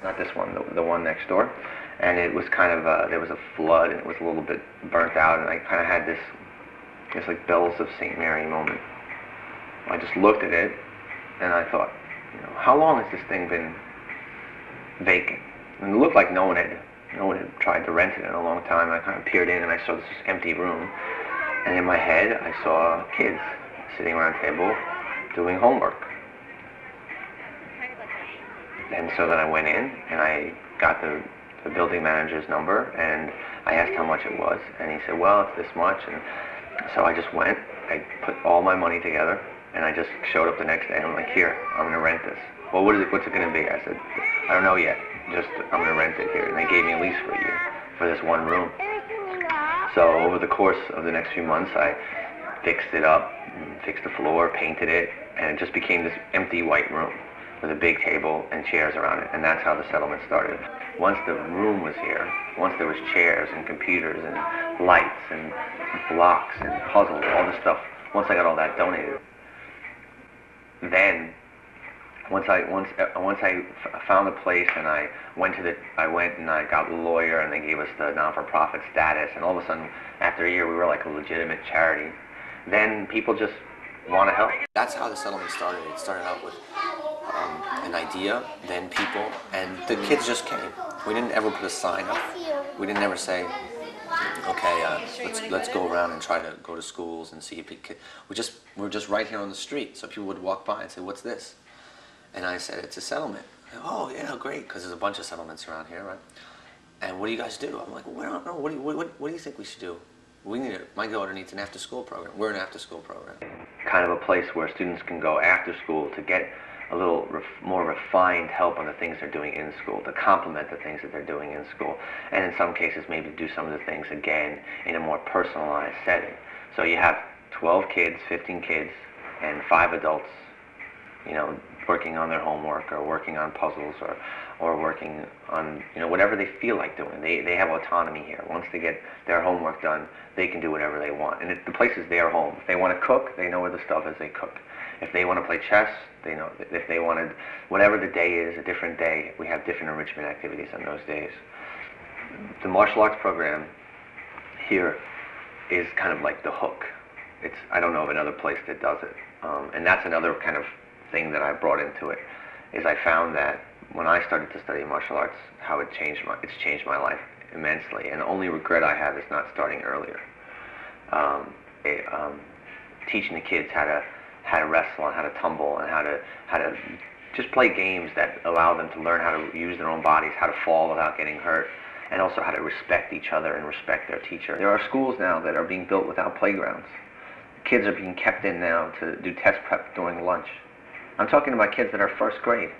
not this one, the one next door, and it was kind of, there was a flood, and it was a little bit burnt out, and I kind of had this like Bells of St. Mary moment. I just looked at it, and I thought, how long has this thing been vacant? And it looked like no one had tried to rent it in a long time. I kind of peered in, and I saw this empty room, And in my head, I saw kids sitting around a table doing homework. And so then I went in and I got the building manager's number and I asked how much it was. And he said, well, it's this much. And so I just went, I put all my money together and I just showed up the next day. I'm like, here, I'm gonna rent this. Well, what's it gonna be? I said, I don't know yet. Just, I'm gonna rent it here. And they gave me a lease for a year for this one room. So over the course of the next few months, I fixed it up, fixed the floor, painted it, and it just became this empty white room with a big table and chairs around it. And that's how the settlement started. Once the room was here, once there was chairs and computers and lights and blocks and puzzles, all this stuff, once I got all that donated, then once I found a place and I went and I got a lawyer and they gave us the non-for-profit status, and all of a sudden after a year we were like a legitimate charity. Then people just want to help. That's how the settlement started. It started out with an idea, then people, and the kids just came. We didn't ever put a sign up. We didn't ever say, okay, let's go around and try to go to schools and see if we're just right here on the street. So people would walk by and say, what's this? And I said, it's a settlement. Oh yeah, great, because there's a bunch of settlements around here, right? And what do you guys do? I'm like, well, I don't know. What do you think we should do? My daughter needs an after-school program. We're an after-school program. Kind of a place where students can go after school to get a little more refined help on the things they're doing in school, to complement the things that they're doing in school, and in some cases maybe do some of the things again in a more personalized setting. So you have 12 kids, 15 kids, and 5 adults, you know, working on their homework or working on puzzles or working on, you know, whatever they feel like doing. They have autonomy here. Once they get their homework done, they can do whatever they want. And the place is their home. If they want to cook, they know where the stuff is, they cook. If they want to play chess, they know. If they wanted, whatever the day is, a different day, we have different enrichment activities on those days. The martial arts program here is kind of like the hook. I don't know of another place that does it. And that's another kind of thing that I brought into it, is I found that when I started to study martial arts, how it's changed my life immensely. And the only regret I have is not starting earlier. Teaching the kids how to wrestle and how to tumble and how to just play games that allow them to learn how to use their own bodies, how to fall without getting hurt, and also how to respect each other and respect their teacher. There are schools now that are being built without playgrounds. Kids are being kept in now to do test prep during lunch. I'm talking about kids that are first grade.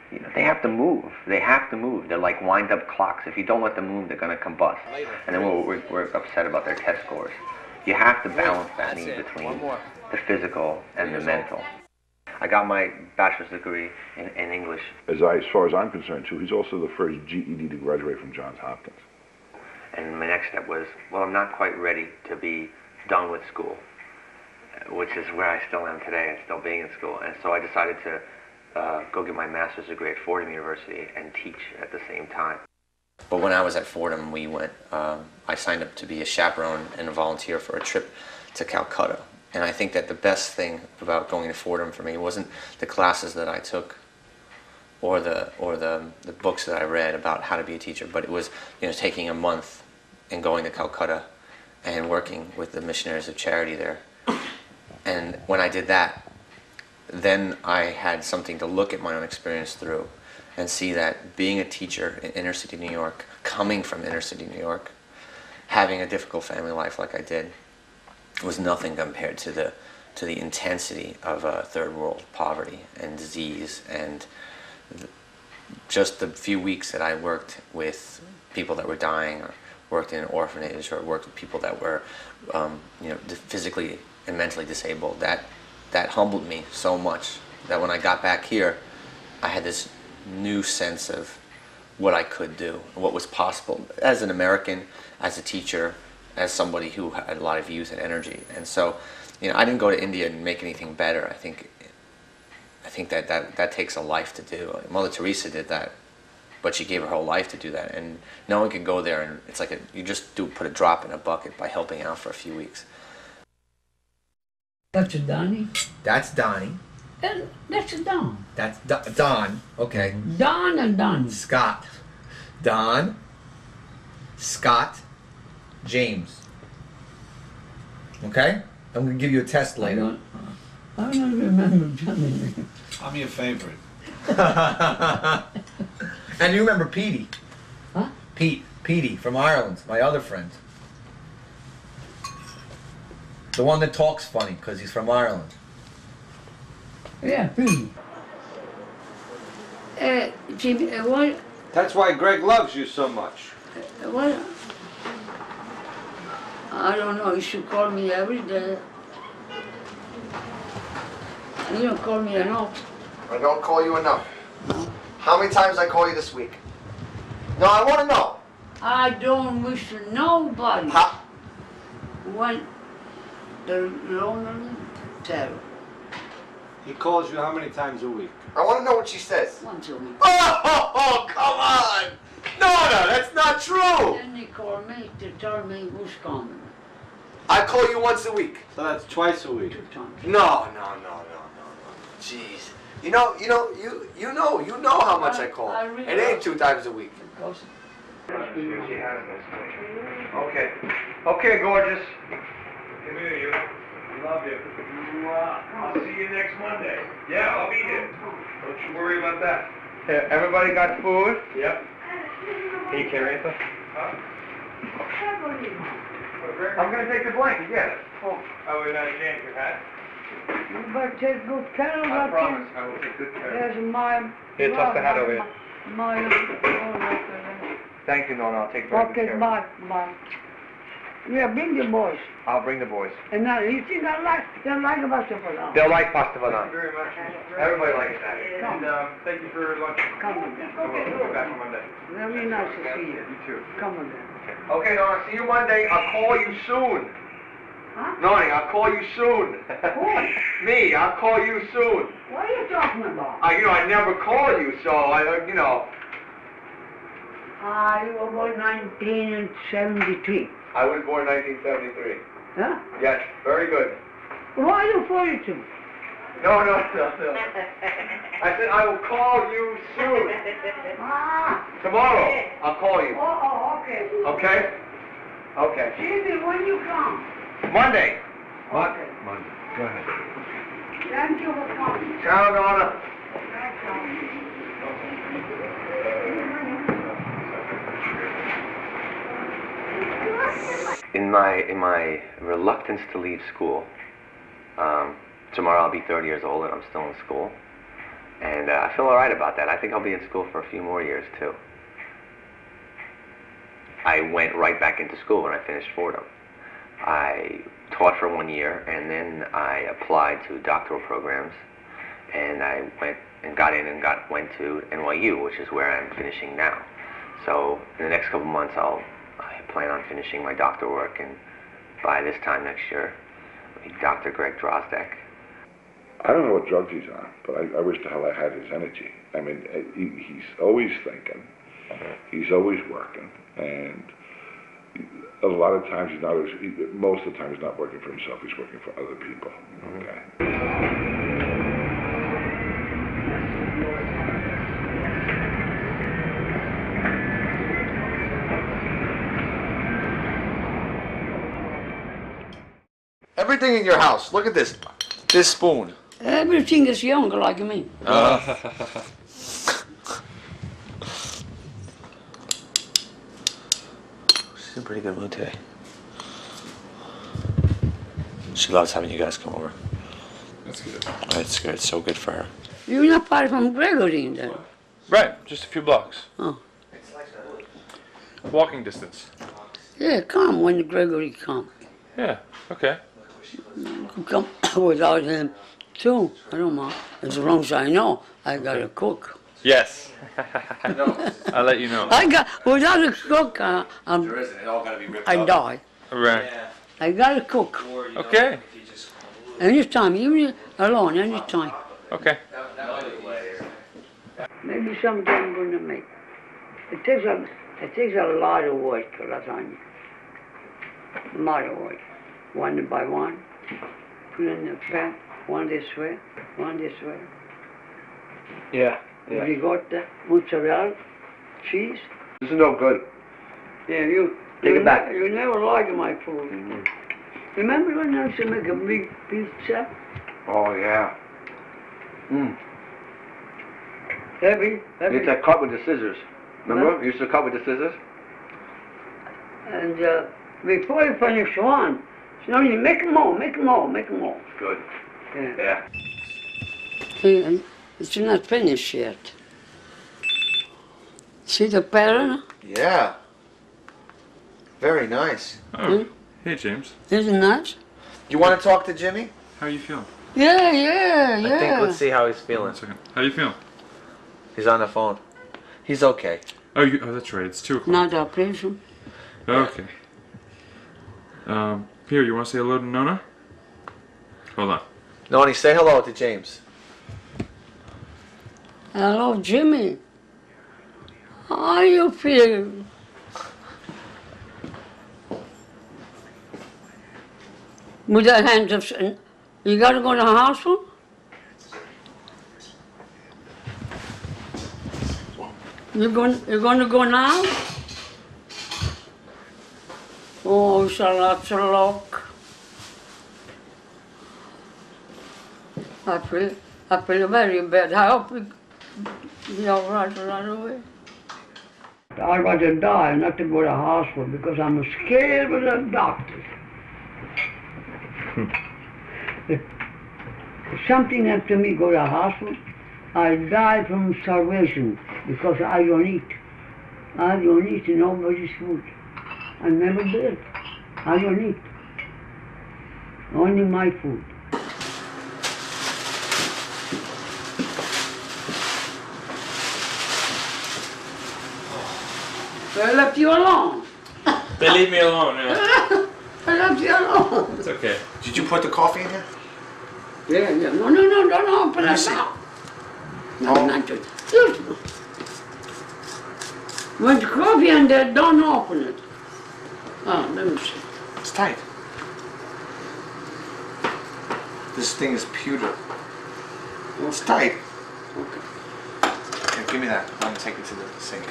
You know, they have to move. They have to move. They're like wind-up clocks. If you don't let them move, they're going to combust. And then we're upset about their test scores. You have to balance that need between the physical and the mental. I got my bachelor's degree in English. As far as I'm concerned, too, he's also the first GED to graduate from Johns Hopkins. And my next step was, well, I'm not quite ready to be done with school, which is where I still am today, and still being in school. And so I decided to go get my master's degree at Fordham University and teach at the same time. But when I was at Fordham, I signed up to be a chaperone and a volunteer for a trip to Calcutta. And I think that the best thing about going to Fordham for me wasn't the classes that I took or the books that I read about how to be a teacher, but it was, you know, taking a month and going to Calcutta and working with the Missionaries of Charity there. And when I did that, then I had something to look at my own experience through and see that being a teacher in inner city New York, coming from inner city New York, having a difficult family life like I did, was nothing compared to the intensity of third world poverty and disease, and just the few weeks that I worked with people that were dying, or worked in an orphanage, or worked with people that were you know, physically and mentally disabled, that humbled me so much that when I got back here, I had this new sense of what I could do, what was possible as an American, as a teacher, as somebody who had a lot of youth and energy. And so, you know, I didn't go to India and make anything better. I think that takes a life to do. Mother Teresa did that, but she gave her whole life to do that. And no one can go there and it's like you just put a drop in a bucket by helping out for a few weeks. That's Donnie. That's Donnie. And that's Don. That's Don. Okay. Don and Donnie. Scott. Don. Scott. James. Okay? I'm gonna give you a test later. I don't remember Johnny. I'm your favorite. And you remember Petey? Huh? Petey from Ireland, my other friend. The one that talks funny, because he's from Ireland. Yeah, Pete. Jimmy, what? That's why Greg loves you so much. What? I don't know. You should call me every day. You don't call me enough. I don't call you enough. How many times I call you this week? No, I want to know. I don't wish to nobody. When the lonely terror. He calls you how many times a week? I want to know what she says. Once a week. Oh, come on! No, that's not true! Then they call me to tell me who's coming. I call you once a week. So that's twice a week. 2 times. No. Jeez. You know how much I call. It ain't 2 times a week. Okay. Okay, gorgeous. Come here, you. Love you. I'll see you next Monday. Yeah, I'll be here. Don't you worry about that. Here, everybody got food? Yep. Can you carry it? Huh? I'm gonna take the blanket, yeah. Oh, we're not change your hat? You better take good care of I that promise, thing. I will take good care. There's my... Here, toss the hat over here. My... Thank you, Nona. I'll take very good Okay, care of bye. Yeah, bring the boys. it. I'll bring the boys. And now, you think they'll like about the program? They'll like pasta Thank banana. you very much. Everybody likes that. And thank you for lunch. Come again. I will be back on Monday. Very nice to see you. You too. Come again. Okay, Nona, see you Monday. I'll call you soon. Huh? Noni, I'll call you soon. Who? Me, I'll call you soon. What are you talking about? I never call you, so you know. You were born 1973. I was born 1973. Huh? Yes, very good. Why are you 42? No. I said I will call you soon. Tomorrow, I'll call you. Okay. Okay? Okay. Jimmy, when you come? Monday. Okay. Monday. Go ahead. Thank you for coming. Ciao, Donna. In my reluctance to leave school, tomorrow I'll be 30 years old and I'm still in school, and I feel all right about that. I think I'll be in school for a few more years too. I went right back into school when I finished Fordham. I taught for 1 year, and then I applied to doctoral programs, and I went and got in and went to NYU, which is where I'm finishing now. So in the next couple months, I plan on finishing my doctoral work, and by this time next year, I'll be Dr. Greg Drozdek. I don't know what drugs he's on, but I wish the hell I had his energy. I mean, he's always thinking, he's always working, and a lot of times most of the time he's not working for himself, he's working for other people. Okay. Everything in your house. Look at this. This spoon. Everything is young like me. She's in a pretty good mood today. She loves having you guys come over. That's good. It's good. It's so good for her. You're not far from Gregory then. Right, just a few blocks. Oh. Walking distance. Yeah, come when Gregory come. Yeah, okay. You can come without him too. I don't mind. As long as I know I got a cook. Yes. I'll let you know. Without a cook, I'm, There isn't. It all got to be ripped I up. die. Right. I got a cook. Okay. Anytime, even alone, anytime. Okay. Maybe someday I'm going to make. It takes a lot of work, lasagna. A lot of work. One by one. Put in the pan. One this way, one this way. Yeah. Ricotta, mozzarella, cheese. This is no good. Yeah, you. Take it back. You never like my food. Remember when I used to make a big pizza? Oh, yeah. Heavy. You used to cut with the scissors. Remember? You used to cut with the scissors? And before you finish one, so you make more. Good. Yeah. See, it's not finished yet. See the pattern? Yeah. Very nice. Oh, hey James. Isn't it nice? You want to talk to Jimmy? How you feeling? Yeah. I think let's see how he's feeling. 1 second. How you feeling? He's on the phone. He's okay. Oh, that's right. It's 2 o'clock. Not operation. Okay. Here, you want to say hello to Nona? Hold on. Noni, say hello to James. Hello, Jimmy. How you feel? With the hands of, you gotta go to the hospital? You're going to go now? Oh, Shalak. I feel very bad. I hope you be all right away. I'd rather die not to go to the hospital because I'm scared of the doctors. If something happened to me, go to the hospital, I die from starvation because I don't eat. I don't eat nobody's food. I never did. I don't eat. Only my food. So I left you alone. They leave me alone, yeah. I left you alone. It's okay. Did you put the coffee in here? Yeah. No, don't open it now. No, not just. When the coffee in there, don't open it. Oh, let me see. It's tight. This thing is pewter. It's tight. Okay. Here, give me that. I'm gonna take it to the sink.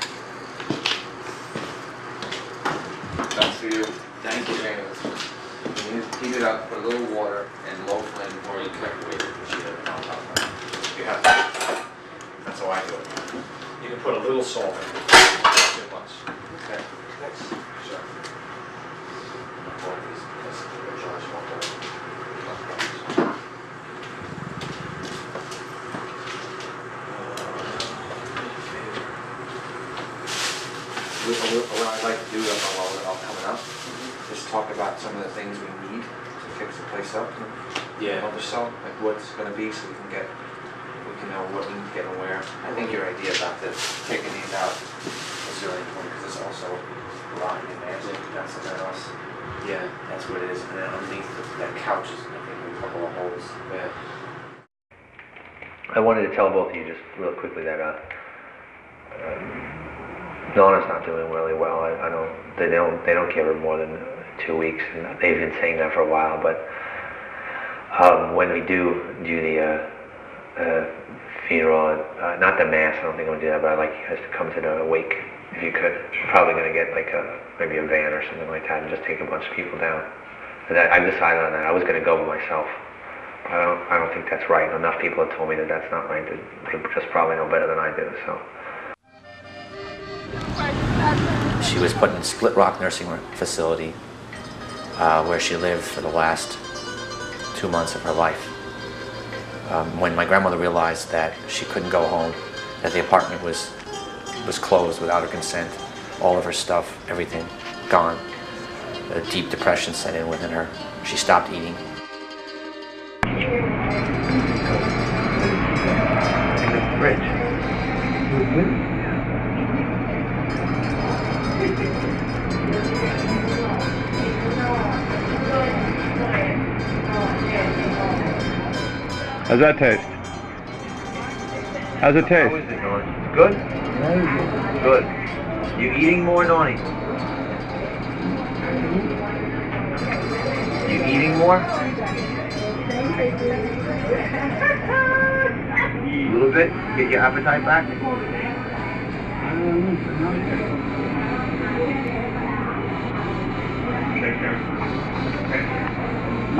That's for you. Thank you, James. You heat it up, put a little water and low flame, or you can wait for sheet of on top of it. You have to. That's how I do it. You can put a little salt in it. Not too much. Okay. Next. Sure. What I'd like to do while we're all coming up is talk about some of the things we need to fix the place up. Yeah. Help us out, like what's going to be, so we can know what we need to get and where. I think your idea about this, taking these out, is really important because it's also rotten and magic. That's something else. Yeah. That's what it is. And then underneath that couch is, I think, a couple of holes. Yeah. I wanted to tell both of you just real quickly that Nona's not doing really well. They don't give her more than 2 weeks, and they've been saying that for a while. But when we do the funeral, not the mass, I don't think I'm gonna do that. But I'd like you guys to come to the wake if you could. Probably gonna get like maybe a van or something like that, and just take a bunch of people down. And I decided on that. I was gonna go by myself. I don't think that's right. Enough people have told me that that's not right. They just probably know better than I do. So. She was put in Split Rock Nursing Facility, where she lived for the last 2 months of her life. When my grandmother realized that she couldn't go home, that the apartment was closed without her consent, all of her stuff, everything, gone. A deep depression set in within her. She stopped eating. In the fridge. How's that taste? How's it taste? How is it, Noni? It's good? Good. You eating more, Noni? You eating more? A little bit? Get your appetite back?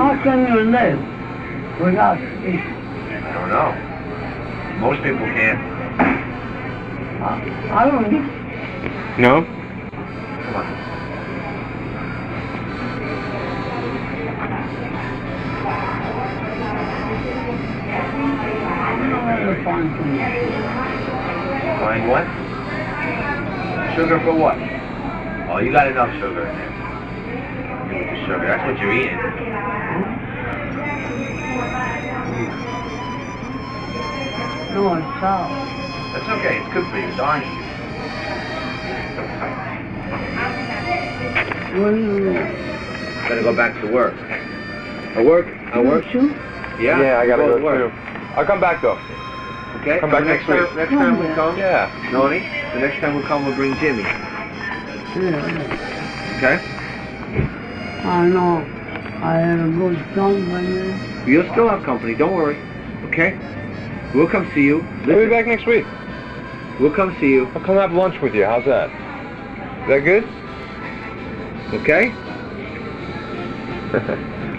How can you live without sleep? I don't know. Most people can't. I don't know. No? Come on. Find what? Sugar for what? Oh, you got enough sugar in there. You with the sugar. That's what you're eating. No, it's sour. That's okay. It's good for you. It's orange juice. What do you do? Gotta go back to work. I work. You? Yeah? Yeah, I gotta Go go to work. too. I'll come back though. Okay? Come back next week. Next time we come? Yeah. Noni, the next time we come, we'll bring Jimmy. Yeah. Okay? I know. I have a good company. You'll still have company. Don't worry. Okay? We'll come see you. I'll be back next week. We'll come see you. I'll come have lunch with you. How's that? Is that good? Okay?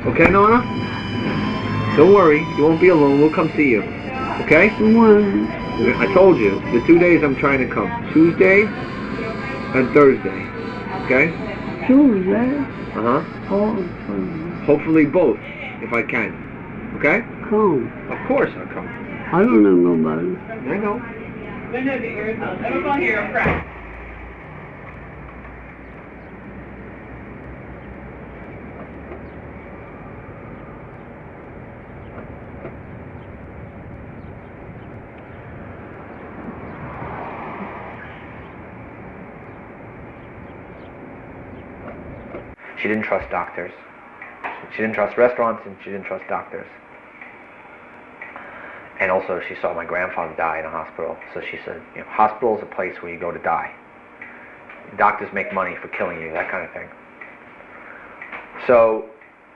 Okay, Nona? Don't worry. You won't be alone. We'll come see you. Okay? When? I told you. The 2 days I'm trying to come. Tuesday and Thursday. Okay? Tuesday? Uh-huh. Oh, Hopefully both, if I can. Okay? come. Of course I'll come. I don't know nobody. I know. She didn't trust doctors. She didn't trust restaurants, and she didn't trust doctors. And also, she saw my grandfather die in a hospital. So she said, you know, hospital is a place where you go to die. Doctors make money for killing you, that kind of thing. So,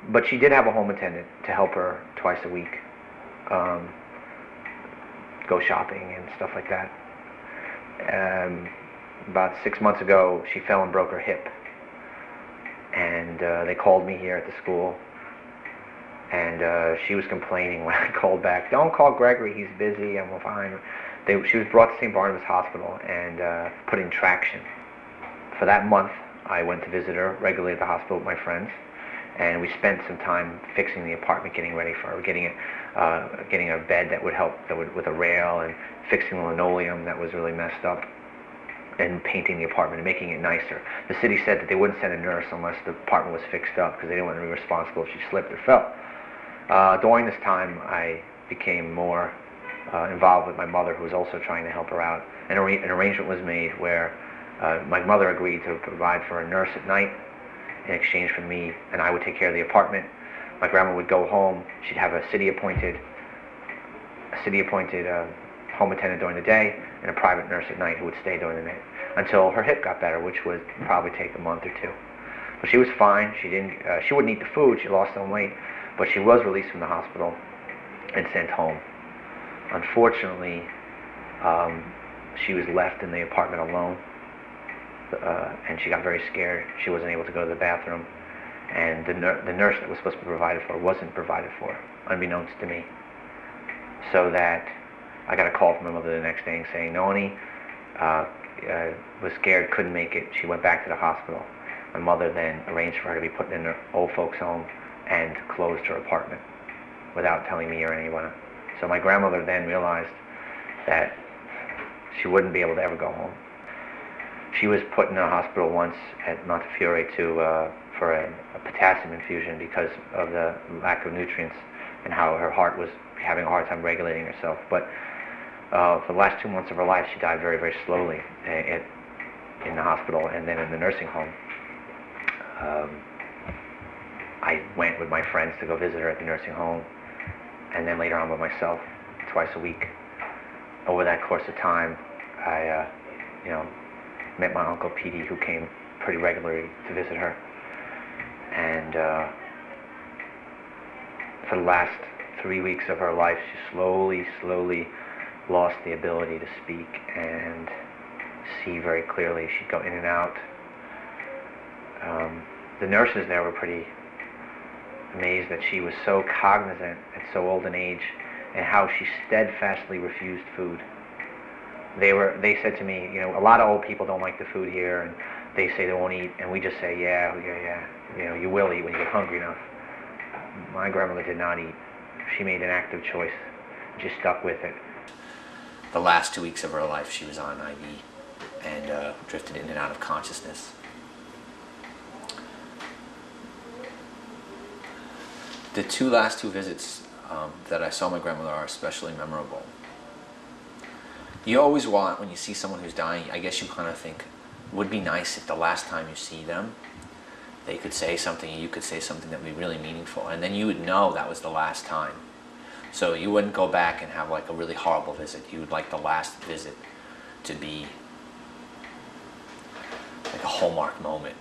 but she did have a home attendant to help her twice a week, go shopping and stuff like that. About 6 months ago, she fell and broke her hip. And they called me here at the school, and she was complaining when I called back, don't call Gregory, he's busy, and we're fine. She was brought to St. Barnabas Hospital and put in traction. For that month, I went to visit her regularly at the hospital with my friends, and we spent some time fixing the apartment, getting ready for her, getting a bed that would help, with a rail, and fixing the linoleum that was really messed up, and painting the apartment and making it nicer. The city said that they wouldn't send a nurse unless the apartment was fixed up because they didn't want to be responsible if she slipped or fell. During this time, I became more involved with my mother, who was also trying to help her out. An arrangement was made where my mother agreed to provide for a nurse at night in exchange for me, and I would take care of the apartment. My grandma would go home. She'd have a city-appointed home attendant during the day and a private nurse at night who would stay during the night until her hip got better, which would probably take a month or two. But she was fine. She wouldn't eat the food. She lost some weight, but she was released from the hospital and sent home. Unfortunately, she was left in the apartment alone, and she got very scared. She wasn't able to go to the bathroom, and the nurse that was supposed to be provided for wasn't provided for, unbeknownst to me. So that I got a call from my mother the next day saying Noni was scared, couldn't make it. She went back to the hospital. My mother then arranged for her to be put in an old folks home and closed her apartment without telling me or anyone. So my grandmother then realized that she wouldn't be able to ever go home. She was put in a hospital once at Montefiore for a potassium infusion because of the lack of nutrients and how her heart was having a hard time regulating herself. But for the last 2 months of her life, she died very, very slowly in the hospital and then in the nursing home. I went with my friends to go visit her at the nursing home, and then later on by myself twice a week. Over that course of time, I met my Uncle Petey, who came pretty regularly to visit her. And for the last 3 weeks of her life, she slowly lost the ability to speak and see very clearly. She'd go in and out. The nurses there were pretty amazed that she was so cognizant at so old an age and how she steadfastly refused food. They said to me, you know, a lot of old people don't like the food here, and they say they won't eat, and we just say, yeah, you know, you will eat when you get hungry enough. My grandmother did not eat. She made an active choice. Just stuck with it. The last 2 weeks of her life, she was on IV and drifted in and out of consciousness. The last two visits that I saw my grandmother are especially memorable. You always want, when you see someone who's dying, I guess you kind of think, it would be nice if the last time you see them, they could say something and you could say something that would be really meaningful. And then you would know that was the last time. So you wouldn't go back and have like a really horrible visit. You would like the last visit to be like a hallmark moment.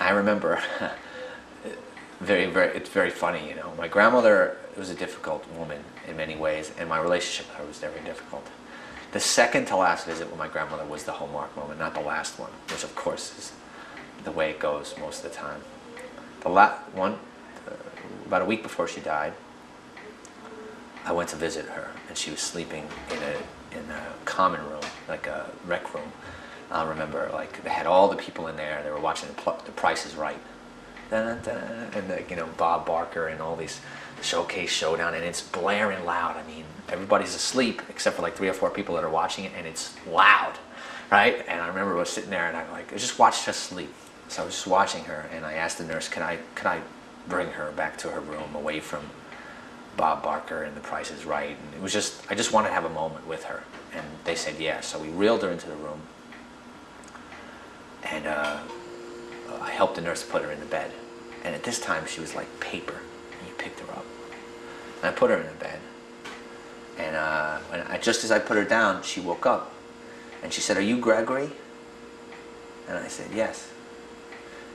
I remember, it's very funny, you know. My grandmother was a difficult woman in many ways, and my relationship with her was very difficult. The second to last visit with my grandmother was the hallmark moment, not the last one, which of course is the way it goes most of the time. The last one, about a week before she died, I went to visit her, and she was sleeping in a common room, like a rec room. I remember, like, they had all the people in there. They were watching The Price is Right, and you know, Bob Barker and all these Showcase Showdown, and it's blaring loud. I mean, everybody's asleep except for like 3 or 4 people that are watching it, and it's loud, right? And I remember I was sitting there, and I just watched her sleep. So I was just watching her, and I asked the nurse, could I bring her back to her room away from Bob Barker and The Price is Right? And it was just, I just wanted to have a moment with her, and they said yes. So we reeled her into the room, and I helped the nurse put her in the bed. And at this time, she was like paper. And you picked her up. And I put her in the bed. And just as I put her down, she woke up. And she said, "Are you Gregory?" And I said, "Yes."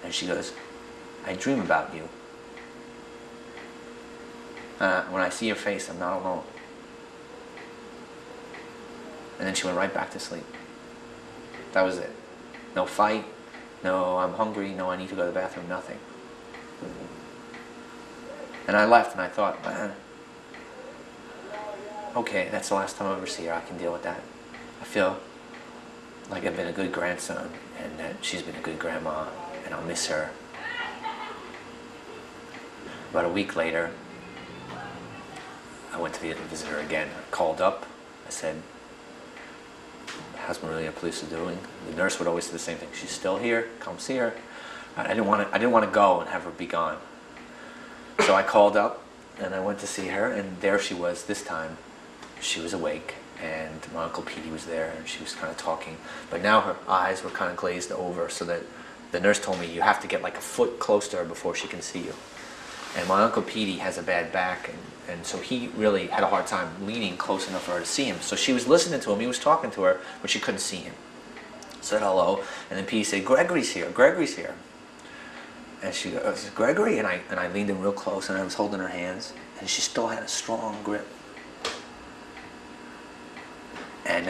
And she goes, "I dream about you. When I see your face, I'm not alone." And then she went right back to sleep. That was it. No fight. No, I'm hungry. No, I need to go to the bathroom. Nothing. And I left, and I thought, man, okay, that's the last time I'll ever see her. I can deal with that. I feel like I've been a good grandson, and that she's been a good grandma, and I'll miss her. About a week later, I went to visit her again. I called up. I said, "How's Maria Palisa doing?" The nurse would always say the same thing. "She's still here. Come see her." I didn't want to go and have her be gone. So I called up, and I went to see her, and there she was. This time, she was awake, and my Uncle Petey was there, and she was kind of talking. But now her eyes were kind of glazed over, so that the nurse told me, "You have to get like a foot close to her before she can see you." And my Uncle Petey has a bad back, and so he really had a hard time leaning close enough for her to see him. So she was listening to him, he was talking to her, but she couldn't see him. Said hello, and then Petey said, "Gregory's here, Gregory's here." And she goes, "Gregory?" And I leaned in real close, and I was holding her hands, and she still had a strong grip. And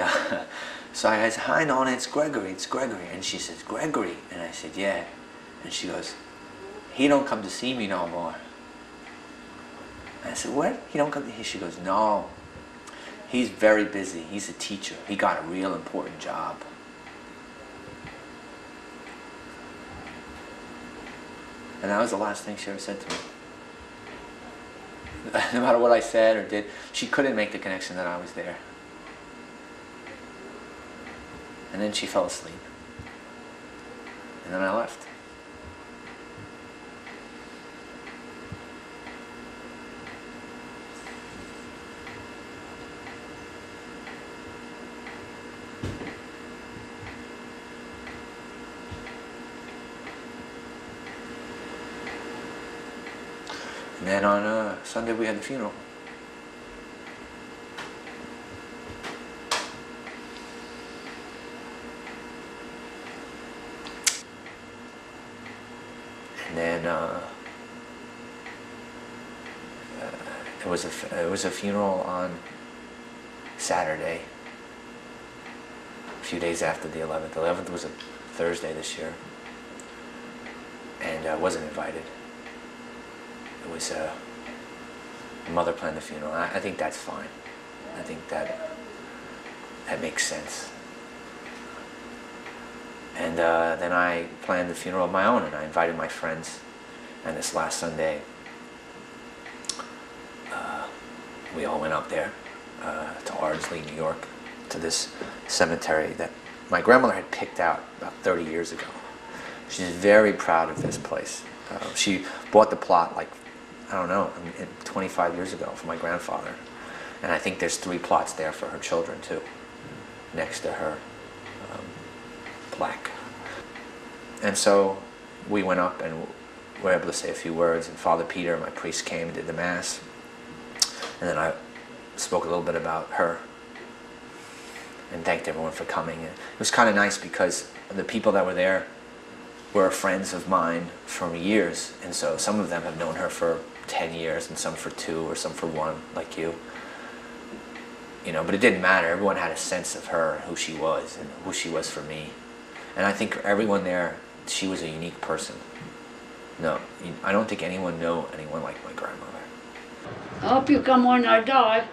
so I said, "Hi, Nona, it's Gregory." And she says, "Gregory?" And I said, "Yeah." And she goes, "He don't come to see me no more." And I said, "What? He don't come?" She goes, "No, he's very busy. He's a teacher. He got a real important job." And that was the last thing she ever said to me. No matter what I said or did, she couldn't make the connection that I was there. And then she fell asleep. And then I left. And then on Sunday we had the funeral. And then it was a funeral on Saturday, a few days after the 11th. The 11th was a Thursday this year, and I wasn't invited. was mother planned the funeral. I think that's fine. I think that makes sense. And then I planned the funeral of my own, and I invited my friends. And this last Sunday, we all went up there to Ardsley, New York, to this cemetery that my grandmother had picked out about 30 years ago. She's very proud of this place. She bought the plot, like, I don't know, 25 years ago for my grandfather. And I think there's 3 plots there for her children, too, next to her plaque. And so we went up and were able to say a few words, and Father Peter, my priest, came and did the Mass. And then I spoke a little bit about her and thanked everyone for coming. And it was kind of nice because the people that were there were friends of mine for years, and so some of them have known her for 10 years and some for 2 or some for 1, like you. You know, but it didn't matter. Everyone had a sense of her, who she was, and who she was for me. And I think everyone there, she was a unique person. No, I don't think anyone knew anyone like my grandmother. I hope you come when I die.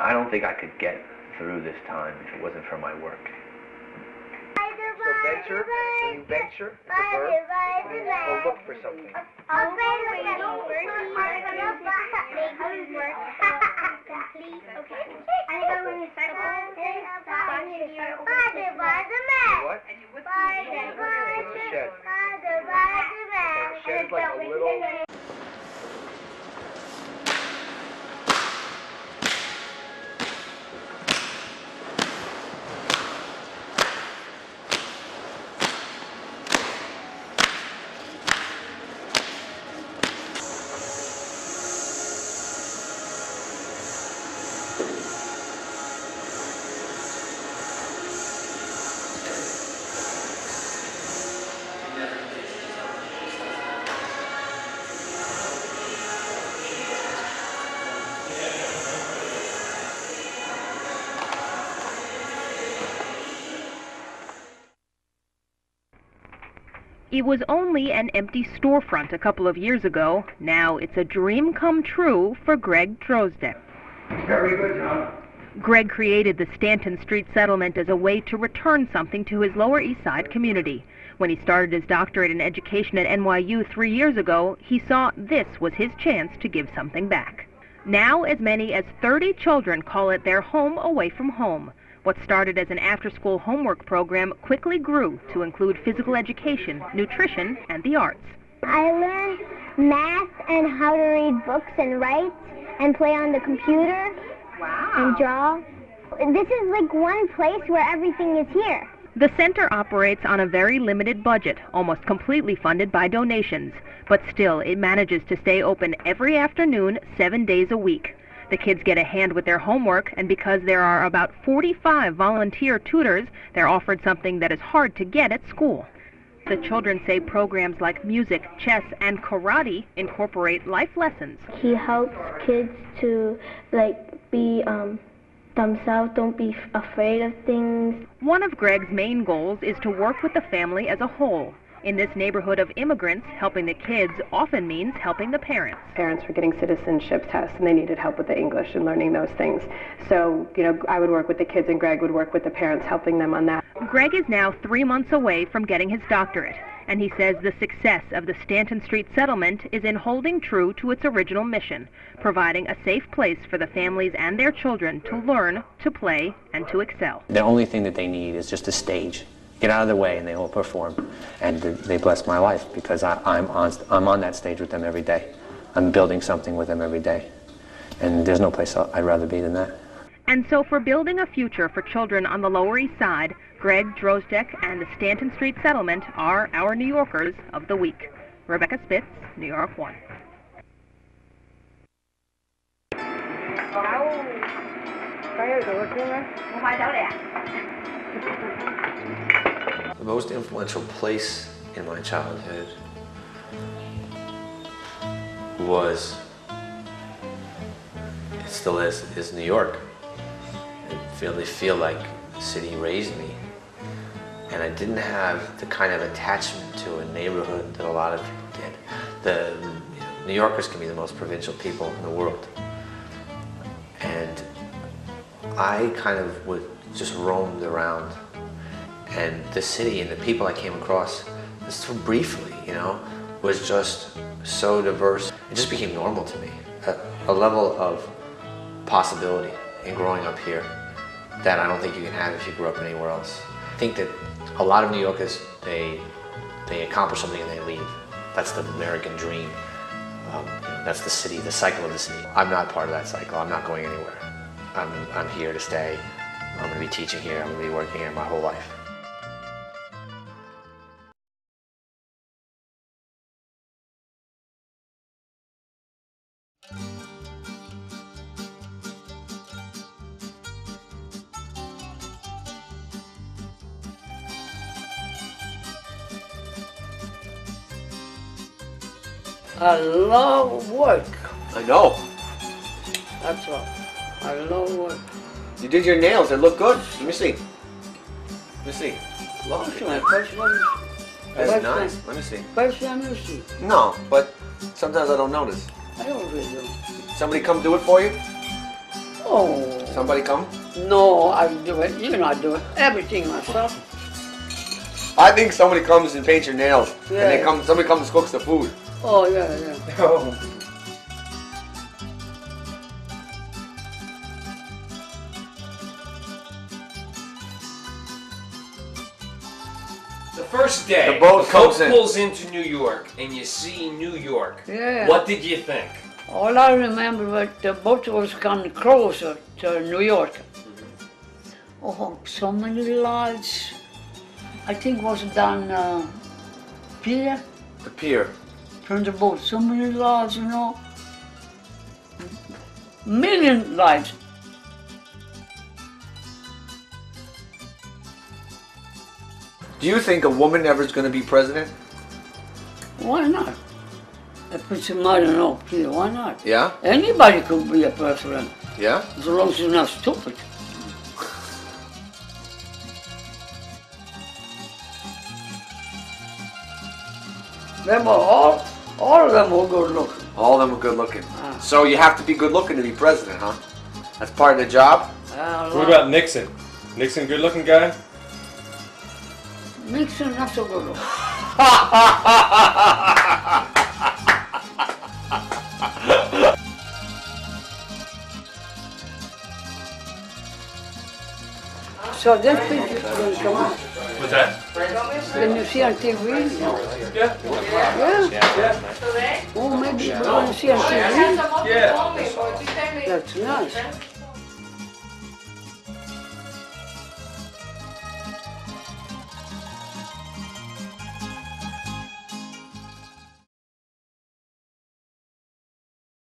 I don't think I could get through this time if it wasn't for my work. So venture, when you venture, it's a verb, it means go look for something. What? Shed. Shed is like a little... It was only an empty storefront a couple of years ago. Now it's a dream come true for Greg Drozdek. Very good, John. Greg created the Stanton Street Settlement as a way to return something to his Lower East Side community. When he started his doctorate in education at NYU 3 years ago, he saw this was his chance to give something back. Now, as many as 30 children call it their home away from home. What started as an after-school homework program quickly grew to include physical education, nutrition, and the arts. I learned math and how to read books and write and play on the computer. Wow. And draw. This is like one place where everything is here. The center operates on a very limited budget, almost completely funded by donations. But still, it manages to stay open every afternoon, 7 days a week. The kids get a hand with their homework, and because there are about 45 volunteer tutors, they're offered something that is hard to get at school. The children say programs like music, chess, and karate incorporate life lessons. He helps kids to be themselves, don't be afraid of things. One of Greg's main goals is to work with the family as a whole. In this neighborhood of immigrants, helping the kids often means helping the parents. Parents were getting citizenship tests, and they needed help with the English and learning those things. So, I would work with the kids, and Greg would work with the parents, helping them on that. Greg is now 3 months away from getting his doctorate, and he says the success of the Stanton Street Settlement is in holding true to its original mission, providing a safe place for the families and their children to learn, to play, and to excel. The only thing that they need is just a stage. Get out of the way and they will perform. And they bless my life because I'm on that stage with them every day. I'm building something with them every day. And there's no place I'd rather be than that. And so for building a future for children on the Lower East Side, Greg Drozdek and the Stanton Street Settlement are our New Yorkers of the week. Rebecca Spitz, New York 1. The most influential place in my childhood was, it still is New York. I really feel like the city raised me. And I didn't have the kind of attachment to a neighborhood that a lot of people did. New Yorkers can be the most provincial people in the world. And I kind of just roamed around. And the city and the people I came across, just so briefly, was just so diverse. It just became normal to me. A level of possibility in growing up here that I don't think you can have if you grew up anywhere else. I think that a lot of New Yorkers, they accomplish something and they leave. That's the American dream. That's the city, the cycle of the city. I'm not part of that cycle. I'm not going anywhere. I'm here to stay. I'm going to be teaching here. I'm going to be working here my whole life. I love work. I know. That's all. I love work. You did your nails. They look good. Let me see. Let me see. First one. That's nice. Let me see. First time you see. No, but sometimes I don't notice. I don't really do. Somebody come do it for you? Oh. Somebody come? No, I do it. You know I do it. Everything myself. I think somebody comes and paints your nails. Yeah. And somebody comes and cooks the food. Oh, yeah. Oh. The first day, the boat pulls into New York, and you see New York. Yeah. What did you think? All I remember was the boat was coming closer to New York. Oh, so many lights. I think it was down pier. The pier. From the boat, so many lights, million lights. Do you think a woman ever is going to be president? Why not? If it's a matter of here, why not? Yeah? Anybody could be a president. Yeah? As long as you're not stupid. Them are all of them were good looking. All of them are good looking. So you have to be good looking to be president, huh? That's part of the job? What about Nixon? Nixon, good looking guy? Nixon, not so good. So this picture is going to come out. What's that? Can you see on TV? Yeah. Yeah? Oh, maybe we're going to see on TV? Yeah. That's nice.